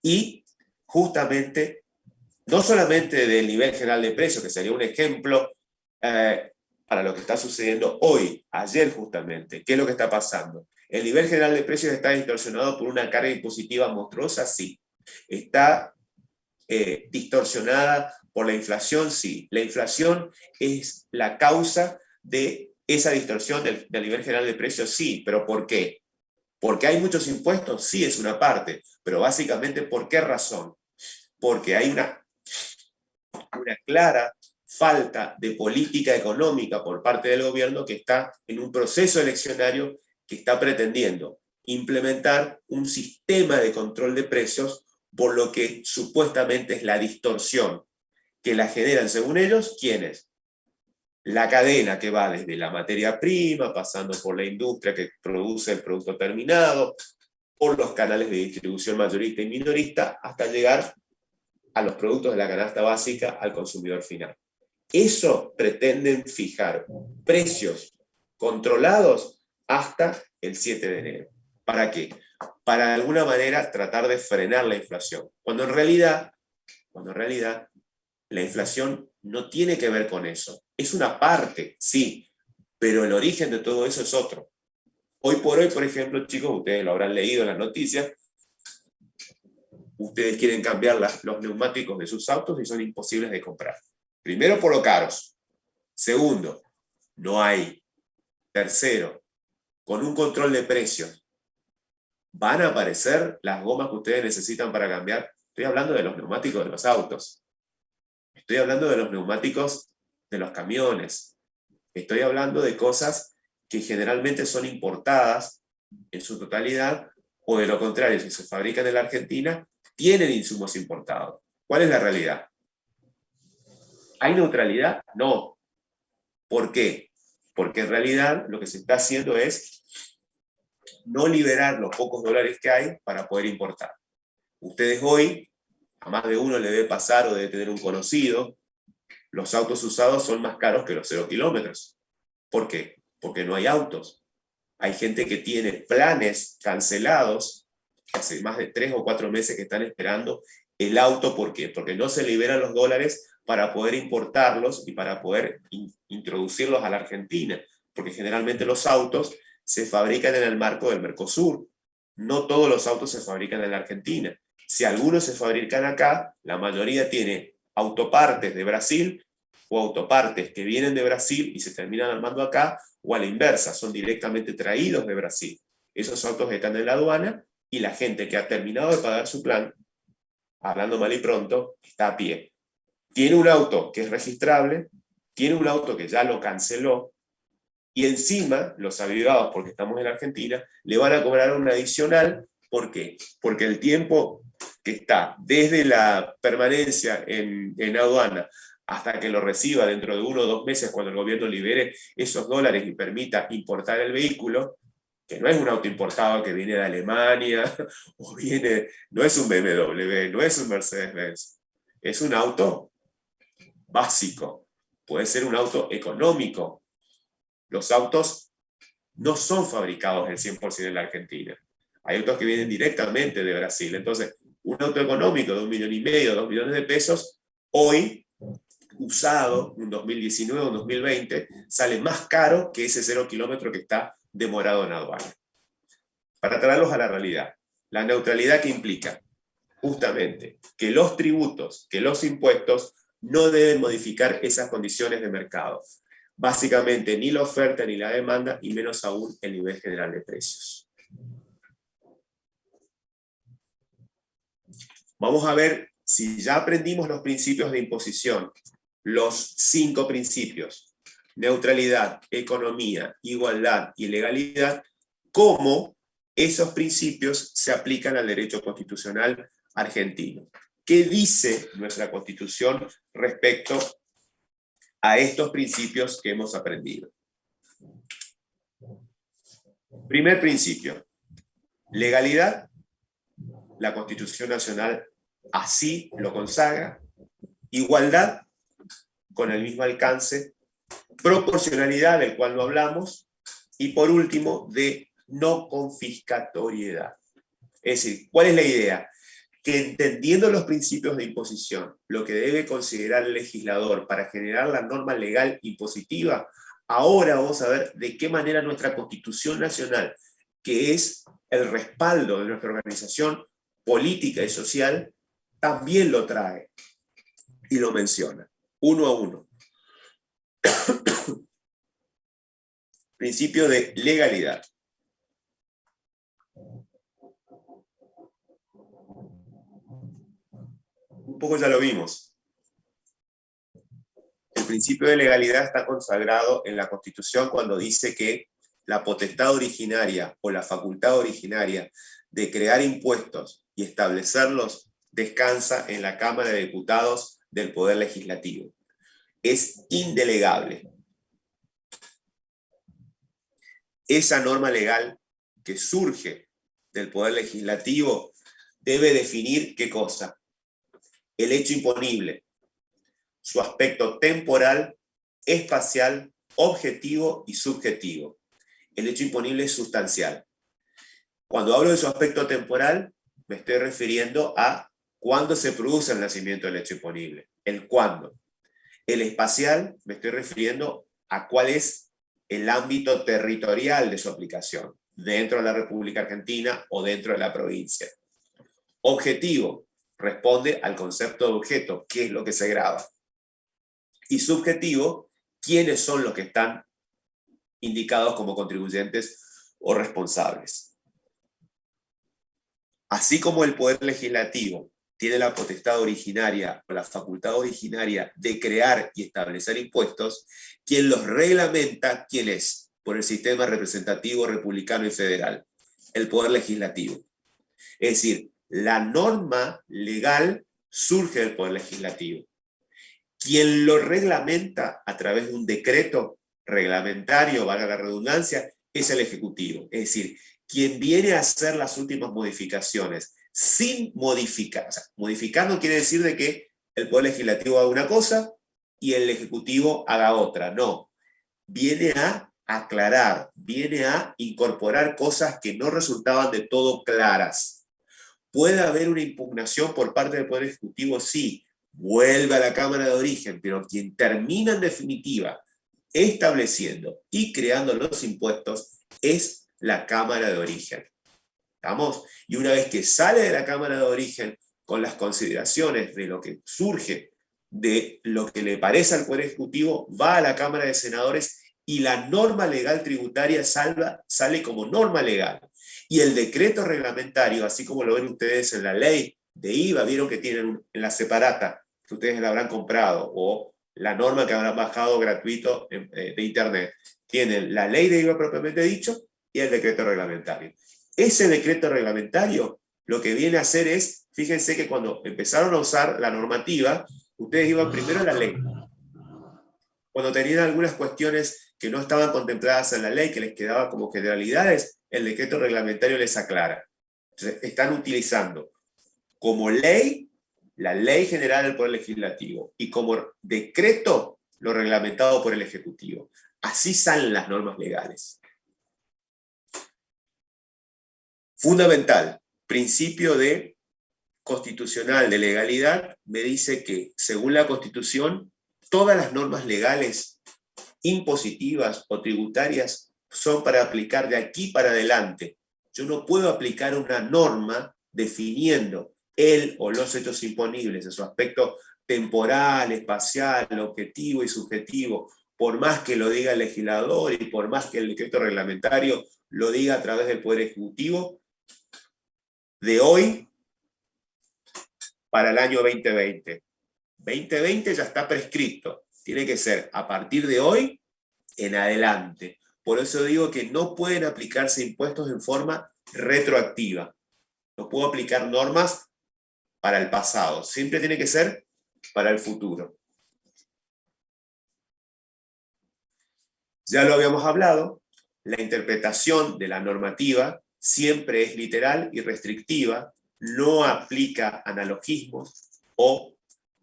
Y justamente, no solamente del nivel general de precios, que sería un ejemplo para lo que está sucediendo hoy, ayer justamente. ¿Qué es lo que está pasando? ¿El nivel general de precios está distorsionado por una carga impositiva monstruosa? Sí. ¿Está distorsionada por la inflación? Sí. La inflación es la causa de esa distorsión del nivel general de precios, sí. ¿Pero por qué? ¿Porque hay muchos impuestos? Sí, es una parte. Pero básicamente, ¿por qué razón? Porque hay una clara falta de política económica por parte del gobierno que está en un proceso eleccionario que está pretendiendo implementar un sistema de control de precios por lo que supuestamente es la distorsión que la generan, según ellos, ¿quiénes? La cadena que va desde la materia prima, pasando por la industria que produce el producto terminado, por los canales de distribución mayorista y minorista, hasta llegar a los productos de la canasta básica al consumidor final. Eso pretenden fijar precios controlados hasta el 7 de enero. ¿Para qué? Para de alguna manera tratar de frenar la inflación. Cuando en realidad la inflación no tiene que ver con eso. Es una parte, sí, pero el origen de todo eso es otro. Hoy por hoy, por ejemplo, chicos, ustedes lo habrán leído en las noticias, ustedes quieren cambiar los neumáticos de sus autos y son imposibles de comprar. Primero, por lo caros. Segundo, no hay. Tercero, con un control de precios, ¿van a aparecer las gomas que ustedes necesitan para cambiar? Estoy hablando de los neumáticos de los autos. Estoy hablando de los neumáticos de los camiones. Estoy hablando de cosas que generalmente son importadas en su totalidad, o de lo contrario, si se fabrican en la Argentina, tienen insumos importados. ¿Cuál es la realidad? ¿Hay neutralidad? No. ¿Por qué? Porque en realidad lo que se está haciendo es no liberar los pocos dólares que hay para poder importar. Ustedes hoy, a más de uno le debe pasar o debe tener un conocido, los autos usados son más caros que los 0 kilómetros. ¿Por qué? Porque no hay autos. Hay gente que tiene planes cancelados, hace más de 3 o 4 meses que están esperando el auto. ¿Por qué? Porque no se liberan los dólares para poder importarlos y para poder introducirlos a la Argentina, porque generalmente los autos se fabrican en el marco del Mercosur. No todos los autos se fabrican en la Argentina. Si algunos se fabrican acá, la mayoría tiene autopartes de Brasil o autopartes que vienen de Brasil y se terminan armando acá, o a la inversa, son directamente traídos de Brasil. Esos autos están en la aduana y la gente que ha terminado de pagar su plan, hablando mal y pronto, está a pie. Tiene un auto que es registrable, tiene un auto que ya lo canceló, y encima los avivados, porque estamos en Argentina, le van a cobrar un adicional. ¿Por qué? Porque el tiempo que está desde la permanencia en aduana hasta que lo reciba dentro de 1 o 2 meses, cuando el gobierno libere esos dólares y permita importar el vehículo, que no es un auto importado que viene de Alemania, o no es un BMW, no es un Mercedes-Benz, es un auto básico, puede ser un auto económico. Los autos no son fabricados el 100% en la Argentina. Hay autos que vienen directamente de Brasil. Entonces, un auto económico de 1,5 millones, 2 millones de pesos, hoy, usado, en 2019 o 2020, sale más caro que ese 0 kilómetro que está demorado en aduana. Para traerlos a la realidad, la neutralidad que implica justamente que los tributos, que los impuestos no deben modificar esas condiciones de mercado. Básicamente ni la oferta ni la demanda, y menos aún el nivel general de precios. Vamos a ver si ya aprendimos los principios de imposición, los 5 principios: neutralidad, economía, igualdad y legalidad, cómo esos principios se aplican al derecho constitucional argentino. ¿Qué dice nuestra Constitución respecto a estos principios que hemos aprendido? Primer principio: legalidad. La Constitución Nacional así lo consagra. Igualdad, con el mismo alcance. Proporcionalidad, del cual no hablamos. Y por último, de no confiscatoriedad. Es decir, ¿cuál es la idea? que entendiendo los principios de imposición, lo que debe considerar el legislador para generar la norma legal impositiva, ahora vamos a ver de qué manera nuestra Constitución Nacional, que es el respaldo de nuestra organización política y social, también lo trae y lo menciona, uno a uno. Principio de legalidad. Un poco ya lo vimos. El principio de legalidad está consagrado en la Constitución cuando dice que la potestad originaria o la facultad originaria de crear impuestos y establecerlos descansa en la Cámara de Diputados del Poder Legislativo. Es indelegable. Esa norma legal que surge del Poder Legislativo debe definir ¿qué cosa? El hecho imponible, su aspecto temporal, espacial, objetivo y subjetivo. El hecho imponible es sustancial. Cuando hablo de su aspecto temporal, me estoy refiriendo a cuándo se produce el nacimiento del hecho imponible, el cuándo. El espacial, me estoy refiriendo a cuál es el ámbito territorial de su aplicación, dentro de la República Argentina o dentro de la provincia. Objetivo, responde al concepto de objeto, qué es lo que se grava. Y subjetivo, quiénes son los que están indicados como contribuyentes o responsables. Así como el Poder Legislativo tiene la potestad originaria o la facultad originaria de crear y establecer impuestos, quien los reglamenta, ¿quién es? Por el sistema representativo, republicano y federal, el Poder Legislativo. Es decir, la norma legal surge del Poder Legislativo. Quien lo reglamenta a través de un decreto reglamentario, valga la redundancia, es el Ejecutivo. Es decir, quien viene a hacer las últimas modificaciones sin modificar. O sea, modificar no quiere decir de que el Poder Legislativo haga una cosa y el Ejecutivo haga otra. No. Viene a aclarar, viene a incorporar cosas que no resultaban de todo claras. ¿Puede haber una impugnación por parte del Poder Ejecutivo? Sí. Vuelve a la Cámara de Origen, pero quien termina en definitiva estableciendo y creando los impuestos es la Cámara de Origen. ¿Estamos? Y una vez que sale de la Cámara de Origen con las consideraciones de lo que surge, de lo que le parece al Poder Ejecutivo, va a la Cámara de Senadores y la norma legal tributaria sale como norma legal. Y el decreto reglamentario, así como lo ven ustedes en la ley de IVA, vieron que tienen en la separata, que ustedes la habrán comprado, o la norma que habrán bajado gratuito de internet, tienen la ley de IVA propiamente dicho y el decreto reglamentario. Ese decreto reglamentario lo que viene a hacer es, fíjense que cuando empezaron a usar la normativa, ustedes iban primero a la ley. Cuando tenían algunas cuestiones que no estaban contempladas en la ley, que les quedaba como generalidades, el decreto reglamentario les aclara. Entonces, están utilizando como ley la Ley General del Poder Legislativo y como decreto lo reglamentado por el Ejecutivo. Así salen las normas legales. Fundamental, principio constitucional de legalidad, me dice que, según la Constitución, todas las normas legales, impositivas o tributarias, son para aplicar de aquí para adelante. Yo no puedo aplicar una norma definiendo el o los hechos imponibles en su aspecto temporal, espacial, objetivo y subjetivo, por más que lo diga el legislador y por más que el decreto reglamentario lo diga a través del Poder Ejecutivo, de hoy para el año 2020. 2020 ya está prescrito. Tiene que ser a partir de hoy en adelante. Por eso digo que no pueden aplicarse impuestos en forma retroactiva. No puedo aplicar normas para el pasado. Siempre tiene que ser para el futuro. Ya lo habíamos hablado, la interpretación de la normativa siempre es literal y restrictiva, no aplica analogismos o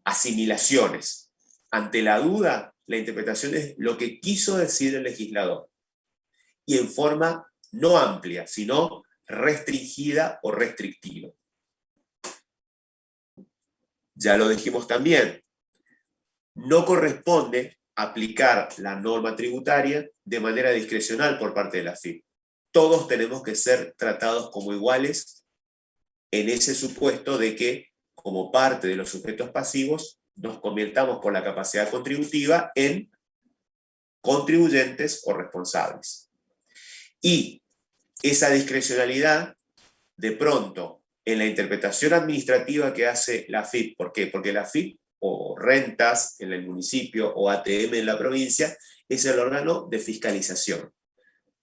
asimilaciones. Ante la duda, la interpretación es lo que quiso decir el legislador, y en forma no amplia, sino restringida o restrictiva. Ya lo dijimos también, no corresponde aplicar la norma tributaria de manera discrecional por parte de la AFIP. Todos tenemos que ser tratados como iguales en ese supuesto de que, como parte de los sujetos pasivos, nos convirtamos por la capacidad contributiva en contribuyentes o responsables. Y esa discrecionalidad, de pronto, en la interpretación administrativa que hace la AFIP, ¿por qué? Porque la AFIP, o rentas en el municipio, o ATM en la provincia, es el órgano de fiscalización.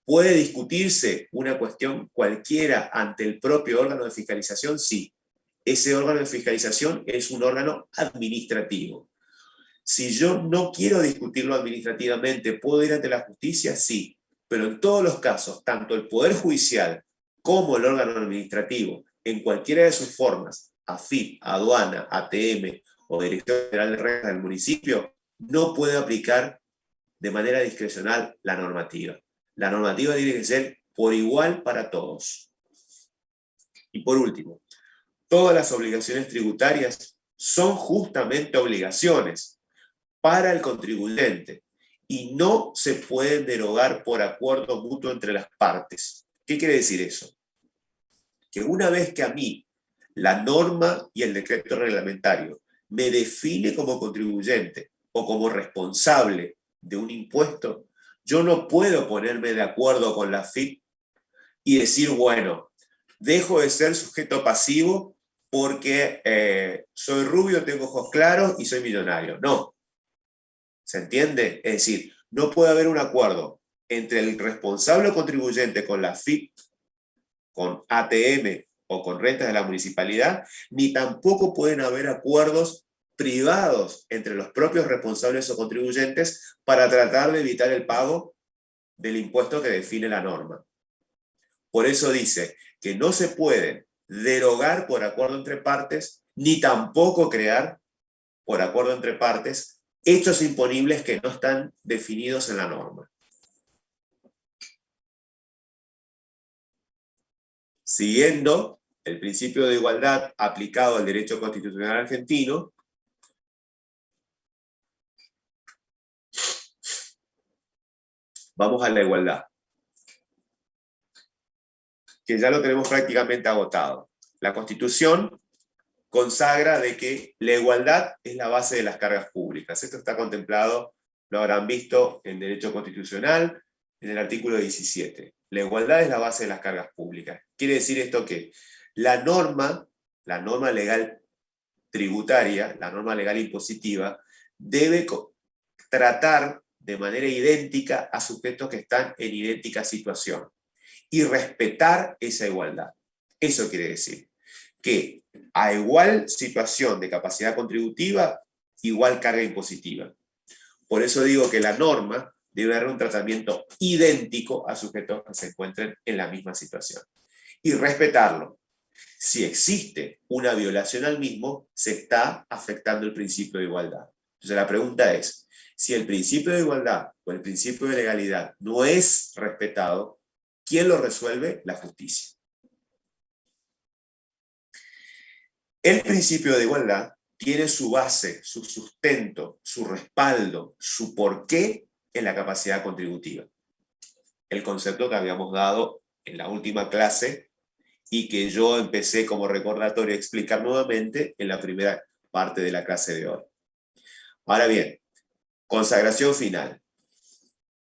¿Puede discutirse una cuestión cualquiera ante el propio órgano de fiscalización? Sí. Ese órgano de fiscalización es un órgano administrativo. Si yo no quiero discutirlo administrativamente, ¿puedo ir ante la justicia? Sí. Pero en todos los casos, tanto el Poder Judicial como el órgano administrativo, en cualquiera de sus formas, AFIP, aduana, ATM o Dirección General de Rentas del municipio, no puede aplicar de manera discrecional la normativa. La normativa tiene que ser por igual para todos. Y por último, todas las obligaciones tributarias son justamente obligaciones para el contribuyente y no se pueden derogar por acuerdo mutuo entre las partes. ¿Qué quiere decir eso? Que una vez que a mí la norma y el decreto reglamentario me define como contribuyente o como responsable de un impuesto, yo no puedo ponerme de acuerdo con la AFIP y decir, bueno, dejo de ser sujeto pasivo porque soy rubio, tengo ojos claros y soy millonario. No. ¿Se entiende? Es decir, no puede haber un acuerdo entre el responsable o contribuyente con la AFIP, con ATM o con rentas de la municipalidad, ni tampoco pueden haber acuerdos privados entre los propios responsables o contribuyentes para tratar de evitar el pago del impuesto que define la norma. Por eso dice que no se pueden derogar por acuerdo entre partes, ni tampoco crear por acuerdo entre partes hechos imponibles que no están definidos en la norma. Siguiendo el principio de igualdad aplicado al derecho constitucional argentino, vamos a la igualdad, que ya lo tenemos prácticamente agotado. La Constitución consagra de que la igualdad es la base de las cargas públicas. Esto está contemplado, lo habrán visto en derecho constitucional, en el artículo 17. La igualdad es la base de las cargas públicas. Quiere decir esto que la norma legal tributaria, la norma legal impositiva, debe tratar de manera idéntica a sujetos que están en idéntica situación y respetar esa igualdad. Eso quiere decir que a igual situación de capacidad contributiva, igual carga impositiva. Por eso digo que la norma debe dar un tratamiento idéntico a sujetos que se encuentren en la misma situación. Y respetarlo. Si existe una violación al mismo, se está afectando el principio de igualdad. Entonces la pregunta es, si el principio de igualdad o el principio de legalidad no es respetado, ¿quién lo resuelve? La justicia. El principio de igualdad tiene su base, su sustento, su respaldo, su porqué en la capacidad contributiva. El concepto que habíamos dado en la última clase y que yo empecé como recordatorio a explicar nuevamente en la primera parte de la clase de hoy. Ahora bien, consagración final.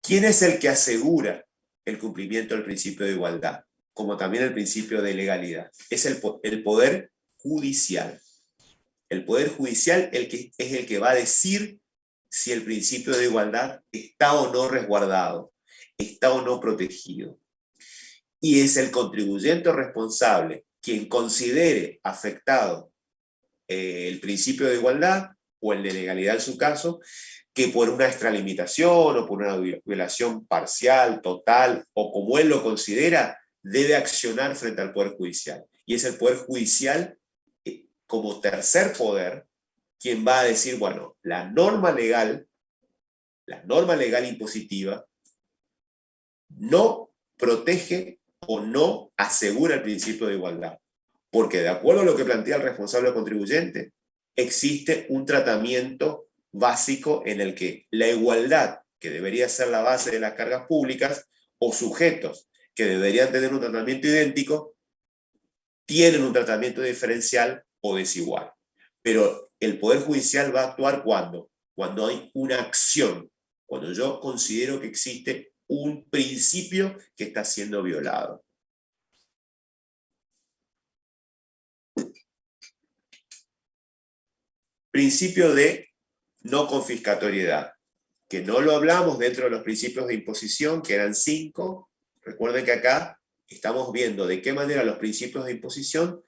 ¿Quién es el que asegura el cumplimiento del principio de igualdad? Como también el principio de legalidad. Es el Poder Judicial. El Poder Judicial es el que va a decir si el principio de igualdad está o no resguardado, está o no protegido. Y es el contribuyente responsable quien considere afectado el principio de igualdad o el de legalidad en su caso, que por una extralimitación o por una violación parcial, total, o como él lo considera, debe accionar frente al Poder Judicial. Y es el Poder Judicial, como tercer poder, quien va a decir, bueno, la norma legal impositiva, no protege o no asegura el principio de igualdad. Porque de acuerdo a lo que plantea el responsable contribuyente, existe un tratamiento básico en el que la igualdad, que debería ser la base de las cargas públicas, o sujetos que deberían tener un tratamiento idéntico, tienen un tratamiento diferencial o desigual. Pero el Poder Judicial va a actuar cuando hay una acción, cuando yo considero que existe un principio que está siendo violado. Principio de no confiscatoriedad, que no lo hablamos dentro de los principios de imposición, que eran 5. Recuerden que acá estamos viendo de qué manera los principios de imposición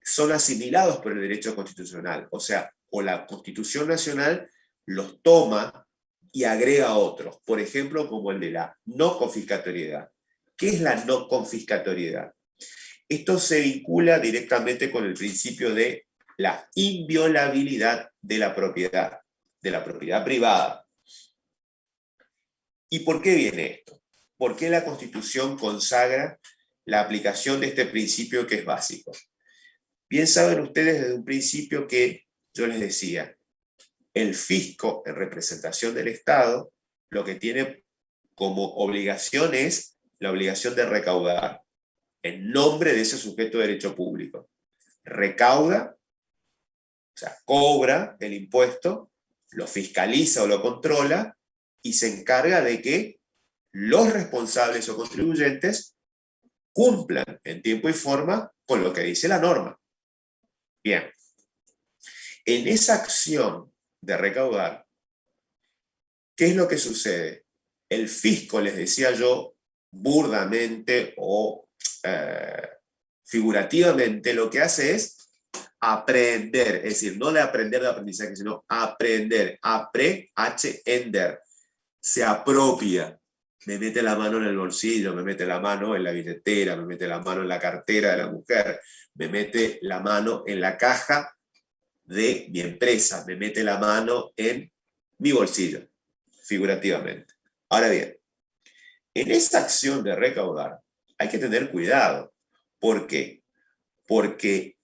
son asimilados por el derecho constitucional. O sea, o la Constitución Nacional los toma y agrega otros. Por ejemplo, como el de la no confiscatoriedad. ¿Qué es la no confiscatoriedad? Esto se vincula directamente con el principio de la inviolabilidad de la propiedad privada. ¿Y por qué viene esto? ¿Por qué la Constitución consagra la aplicación de este principio que es básico? Bien saben ustedes desde un principio que yo les decía, el fisco en representación del Estado lo que tiene como obligación es la obligación de recaudar en nombre de ese sujeto de derecho público. Recauda, o sea, cobra el impuesto, lo fiscaliza o lo controla y se encarga de que los responsables o contribuyentes cumplan en tiempo y forma con lo que dice la norma. Bien, en esa acción de recaudar, ¿qué es lo que sucede? El fisco, les decía yo, burdamente o figurativamente, lo que hace es aprender, es decir, no de aprender de aprendizaje, sino aprender, aprehender, se apropia, me mete la mano en el bolsillo, me mete la mano en la billetera, me mete la mano en la cartera de la mujer, me mete la mano en la caja de mi empresa, me mete la mano en mi bolsillo, figurativamente. Ahora bien, en esa acción de recaudar hay que tener cuidado. ¿Por qué? Porque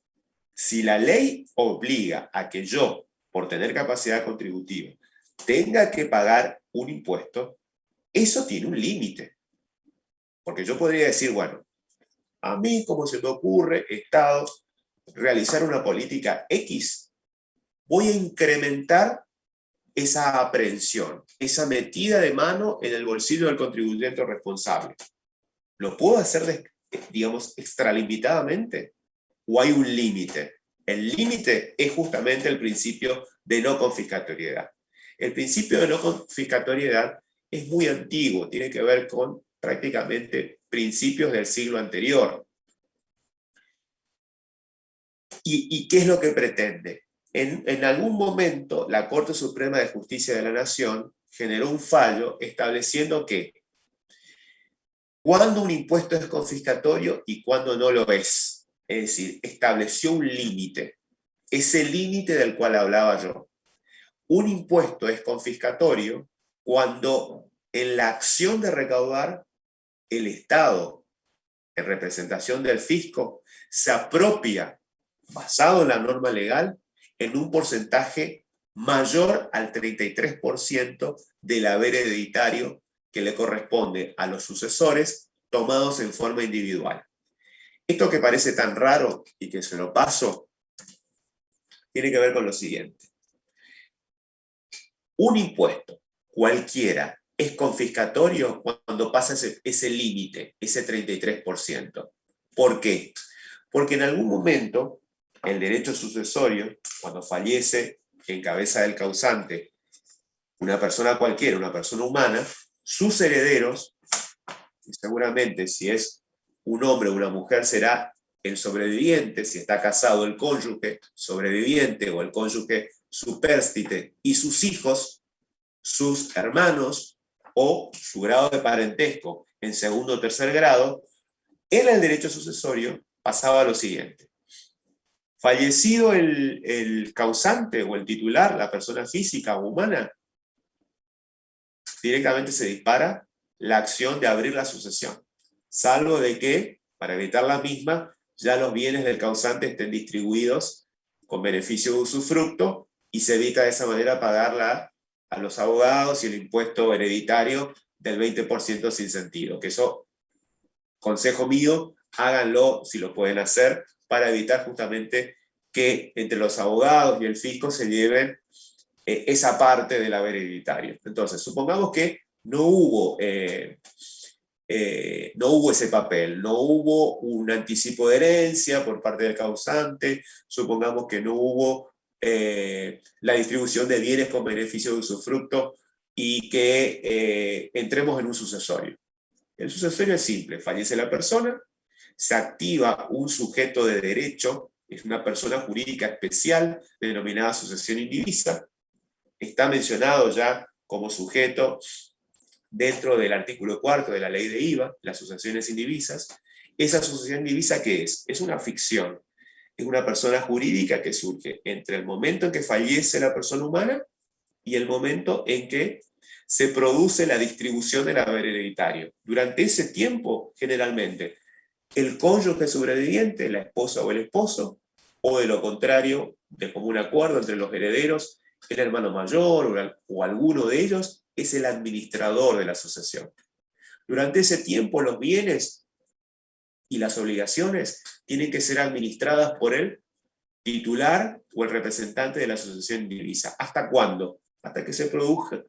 si la ley obliga a que yo, por tener capacidad contributiva, tenga que pagar un impuesto, eso tiene un límite. Porque yo podría decir, bueno, a mí, como se me ocurre, Estado, realizar una política X, voy a incrementar esa aprehensión, esa metida de mano en el bolsillo del contribuyente responsable. ¿Lo puedo hacer, digamos, extralimitadamente? ¿O hay un límite? El límite es justamente el principio de no confiscatoriedad. El principio de no confiscatoriedad es muy antiguo, tiene que ver con prácticamente principios del siglo anterior. ¿Y qué es lo que pretende? En algún momento, la Corte Suprema de Justicia de la Nación generó un fallo estableciendo que cuando un impuesto es confiscatorio y cuando no lo es. Es decir, estableció un límite. Ese límite del cual hablaba yo. Un impuesto es confiscatorio cuando en la acción de recaudar el Estado, en representación del fisco, se apropia, basado en la norma legal, en un porcentaje mayor al 33% del haber hereditario que le corresponde a los sucesores tomados en forma individual. Esto que parece tan raro y que se lo paso, tiene que ver con lo siguiente. Un impuesto, cualquiera, es confiscatorio cuando pasa ese límite, ese 33%. ¿Por qué? Porque en algún momento el derecho sucesorio, cuando fallece en cabeza del causante una persona cualquiera, una persona humana, sus herederos, y seguramente si es un hombre o una mujer será el sobreviviente, si está casado el cónyuge sobreviviente o el cónyuge supérstite, y sus hijos, sus hermanos o su grado de parentesco en segundo o tercer grado, en el derecho sucesorio pasaba lo siguiente. Fallecido el causante o el titular, la persona física o humana, directamente se dispara la acción de abrir la sucesión, salvo de que, para evitar la misma, ya los bienes del causante estén distribuidos con beneficio de usufructo y se evita de esa manera pagarla a los abogados y el impuesto hereditario del 20% sin sentido. Que eso, consejo mío, háganlo si lo pueden hacer para evitar justamente que entre los abogados y el fisco se lleven esa parte del haber hereditario. Entonces, supongamos que no hubo ese papel, no hubo un anticipo de herencia por parte del causante, supongamos que no hubo la distribución de bienes con beneficio de usufructo y que entremos en un sucesorio. El sucesorio es simple, fallece la persona, se activa un sujeto de derecho, es una persona jurídica especial denominada sucesión indivisa, está mencionado ya como sujeto dentro del artículo 4 de la ley de IVA, las sucesiones indivisas. ¿Esa sucesión indivisa qué es? Es una ficción, es una persona jurídica que surge entre el momento en que fallece la persona humana y el momento en que se produce la distribución del haber hereditario. Durante ese tiempo, generalmente, el cónyuge sobreviviente, la esposa o el esposo, o de lo contrario, de común acuerdo entre los herederos, el hermano mayor o alguno de ellos, es el administrador de la sucesión. Durante ese tiempo, los bienes y las obligaciones tienen que ser administradas por el titular o el representante de la sucesión indivisa. ¿Hasta cuándo? Hasta que se produzca,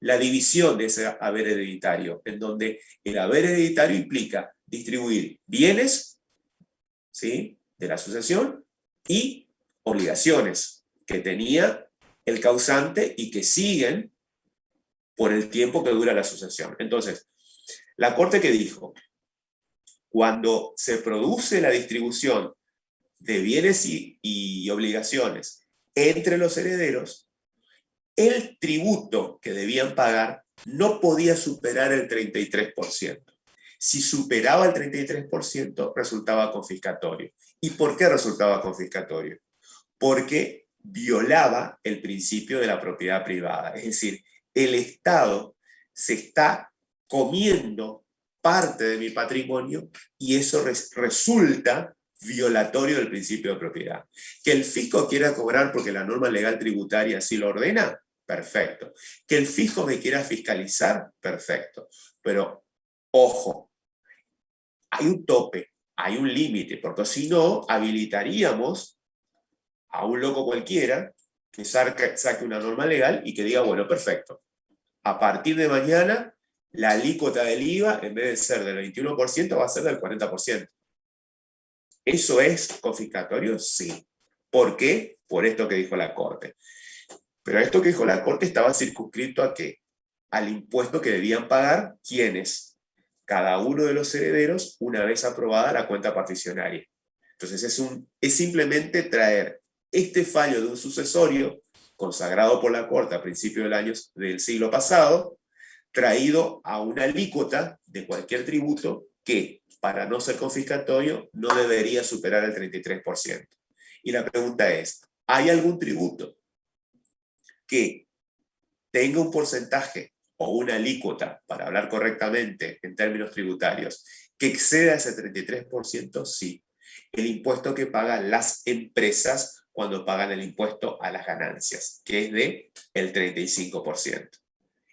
la división de ese haber hereditario, en donde el haber hereditario implica distribuir bienes, ¿sí?, de la sucesión y obligaciones que tenía el causante y que siguen por el tiempo que dura la sucesión. Entonces, la Corte, ¿qué dijo? Cuando se produce la distribución de bienes y obligaciones entre los herederos, el tributo que debían pagar no podía superar el 33%. Si superaba el 33%, resultaba confiscatorio. ¿Y por qué resultaba confiscatorio? Porque violaba el principio de la propiedad privada. Es decir, el Estado se está comiendo parte de mi patrimonio y eso resulta violatorio del principio de propiedad. Que el fisco quiera cobrar porque la norma legal tributaria así lo ordena, perfecto. Que el fisco me quiera fiscalizar, perfecto. Pero, ojo, hay un tope, hay un límite, porque si no, habilitaríamos a un loco cualquiera que saque una norma legal y que diga, bueno, perfecto, a partir de mañana la alícuota del IVA, en vez de ser del 21%, va a ser del 40%. ¿Eso es confiscatorio? Sí. ¿Por qué? Por esto que dijo la Corte. Pero esto que dijo la Corte estaba circunscrito ¿a qué? Al impuesto que debían pagar ¿quiénes? Cada uno de los herederos una vez aprobada la cuenta particionaria. Entonces es simplemente traer este fallo de un sucesorio consagrado por la Corte a principios del siglo pasado, traído a una alícuota de cualquier tributo que, para no ser confiscatorio, no debería superar el 33%. Y la pregunta es, ¿hay algún tributo que tenga un porcentaje o una alícuota, para hablar correctamente en términos tributarios, que exceda ese 33%? Sí. El impuesto que pagan las empresas cuando pagan el impuesto a las ganancias, que es de el 35%.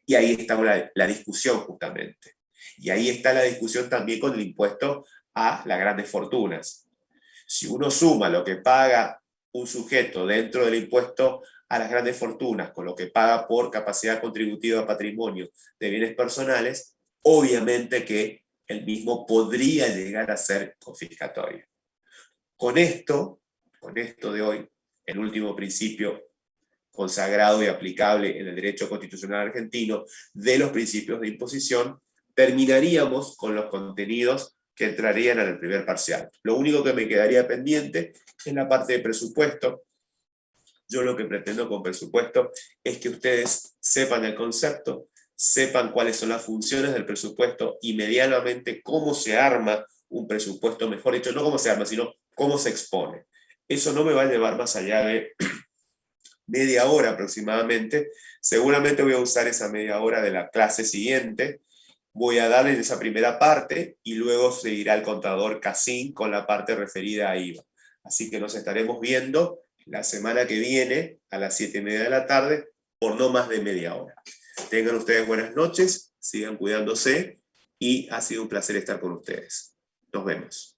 Y ahí está la discusión justamente. Y ahí está la discusión también con el impuesto a las grandes fortunas. Si uno suma lo que paga un sujeto dentro del impuesto a las grandes fortunas con lo que paga por capacidad contributiva a patrimonio de bienes personales, obviamente que el mismo podría llegar a ser confiscatorio. Con esto de hoy, el último principio consagrado y aplicable en el derecho constitucional argentino de los principios de imposición, terminaríamos con los contenidos que entrarían en el primer parcial. Lo único que me quedaría pendiente es la parte de presupuesto. Yo lo que pretendo con presupuesto es que ustedes sepan el concepto, sepan cuáles son las funciones del presupuesto y medianamente cómo se arma un presupuesto, mejor dicho, no cómo se arma, sino cómo se expone. Eso no me va a llevar más allá de media hora aproximadamente. Seguramente voy a usar esa media hora de la clase siguiente. Voy a darle esa primera parte y luego seguirá el contador Casín con la parte referida a IVA. Así que nos estaremos viendo la semana que viene a las 7:30 de la tarde por no más de media hora. Tengan ustedes buenas noches, sigan cuidándose y ha sido un placer estar con ustedes. Nos vemos.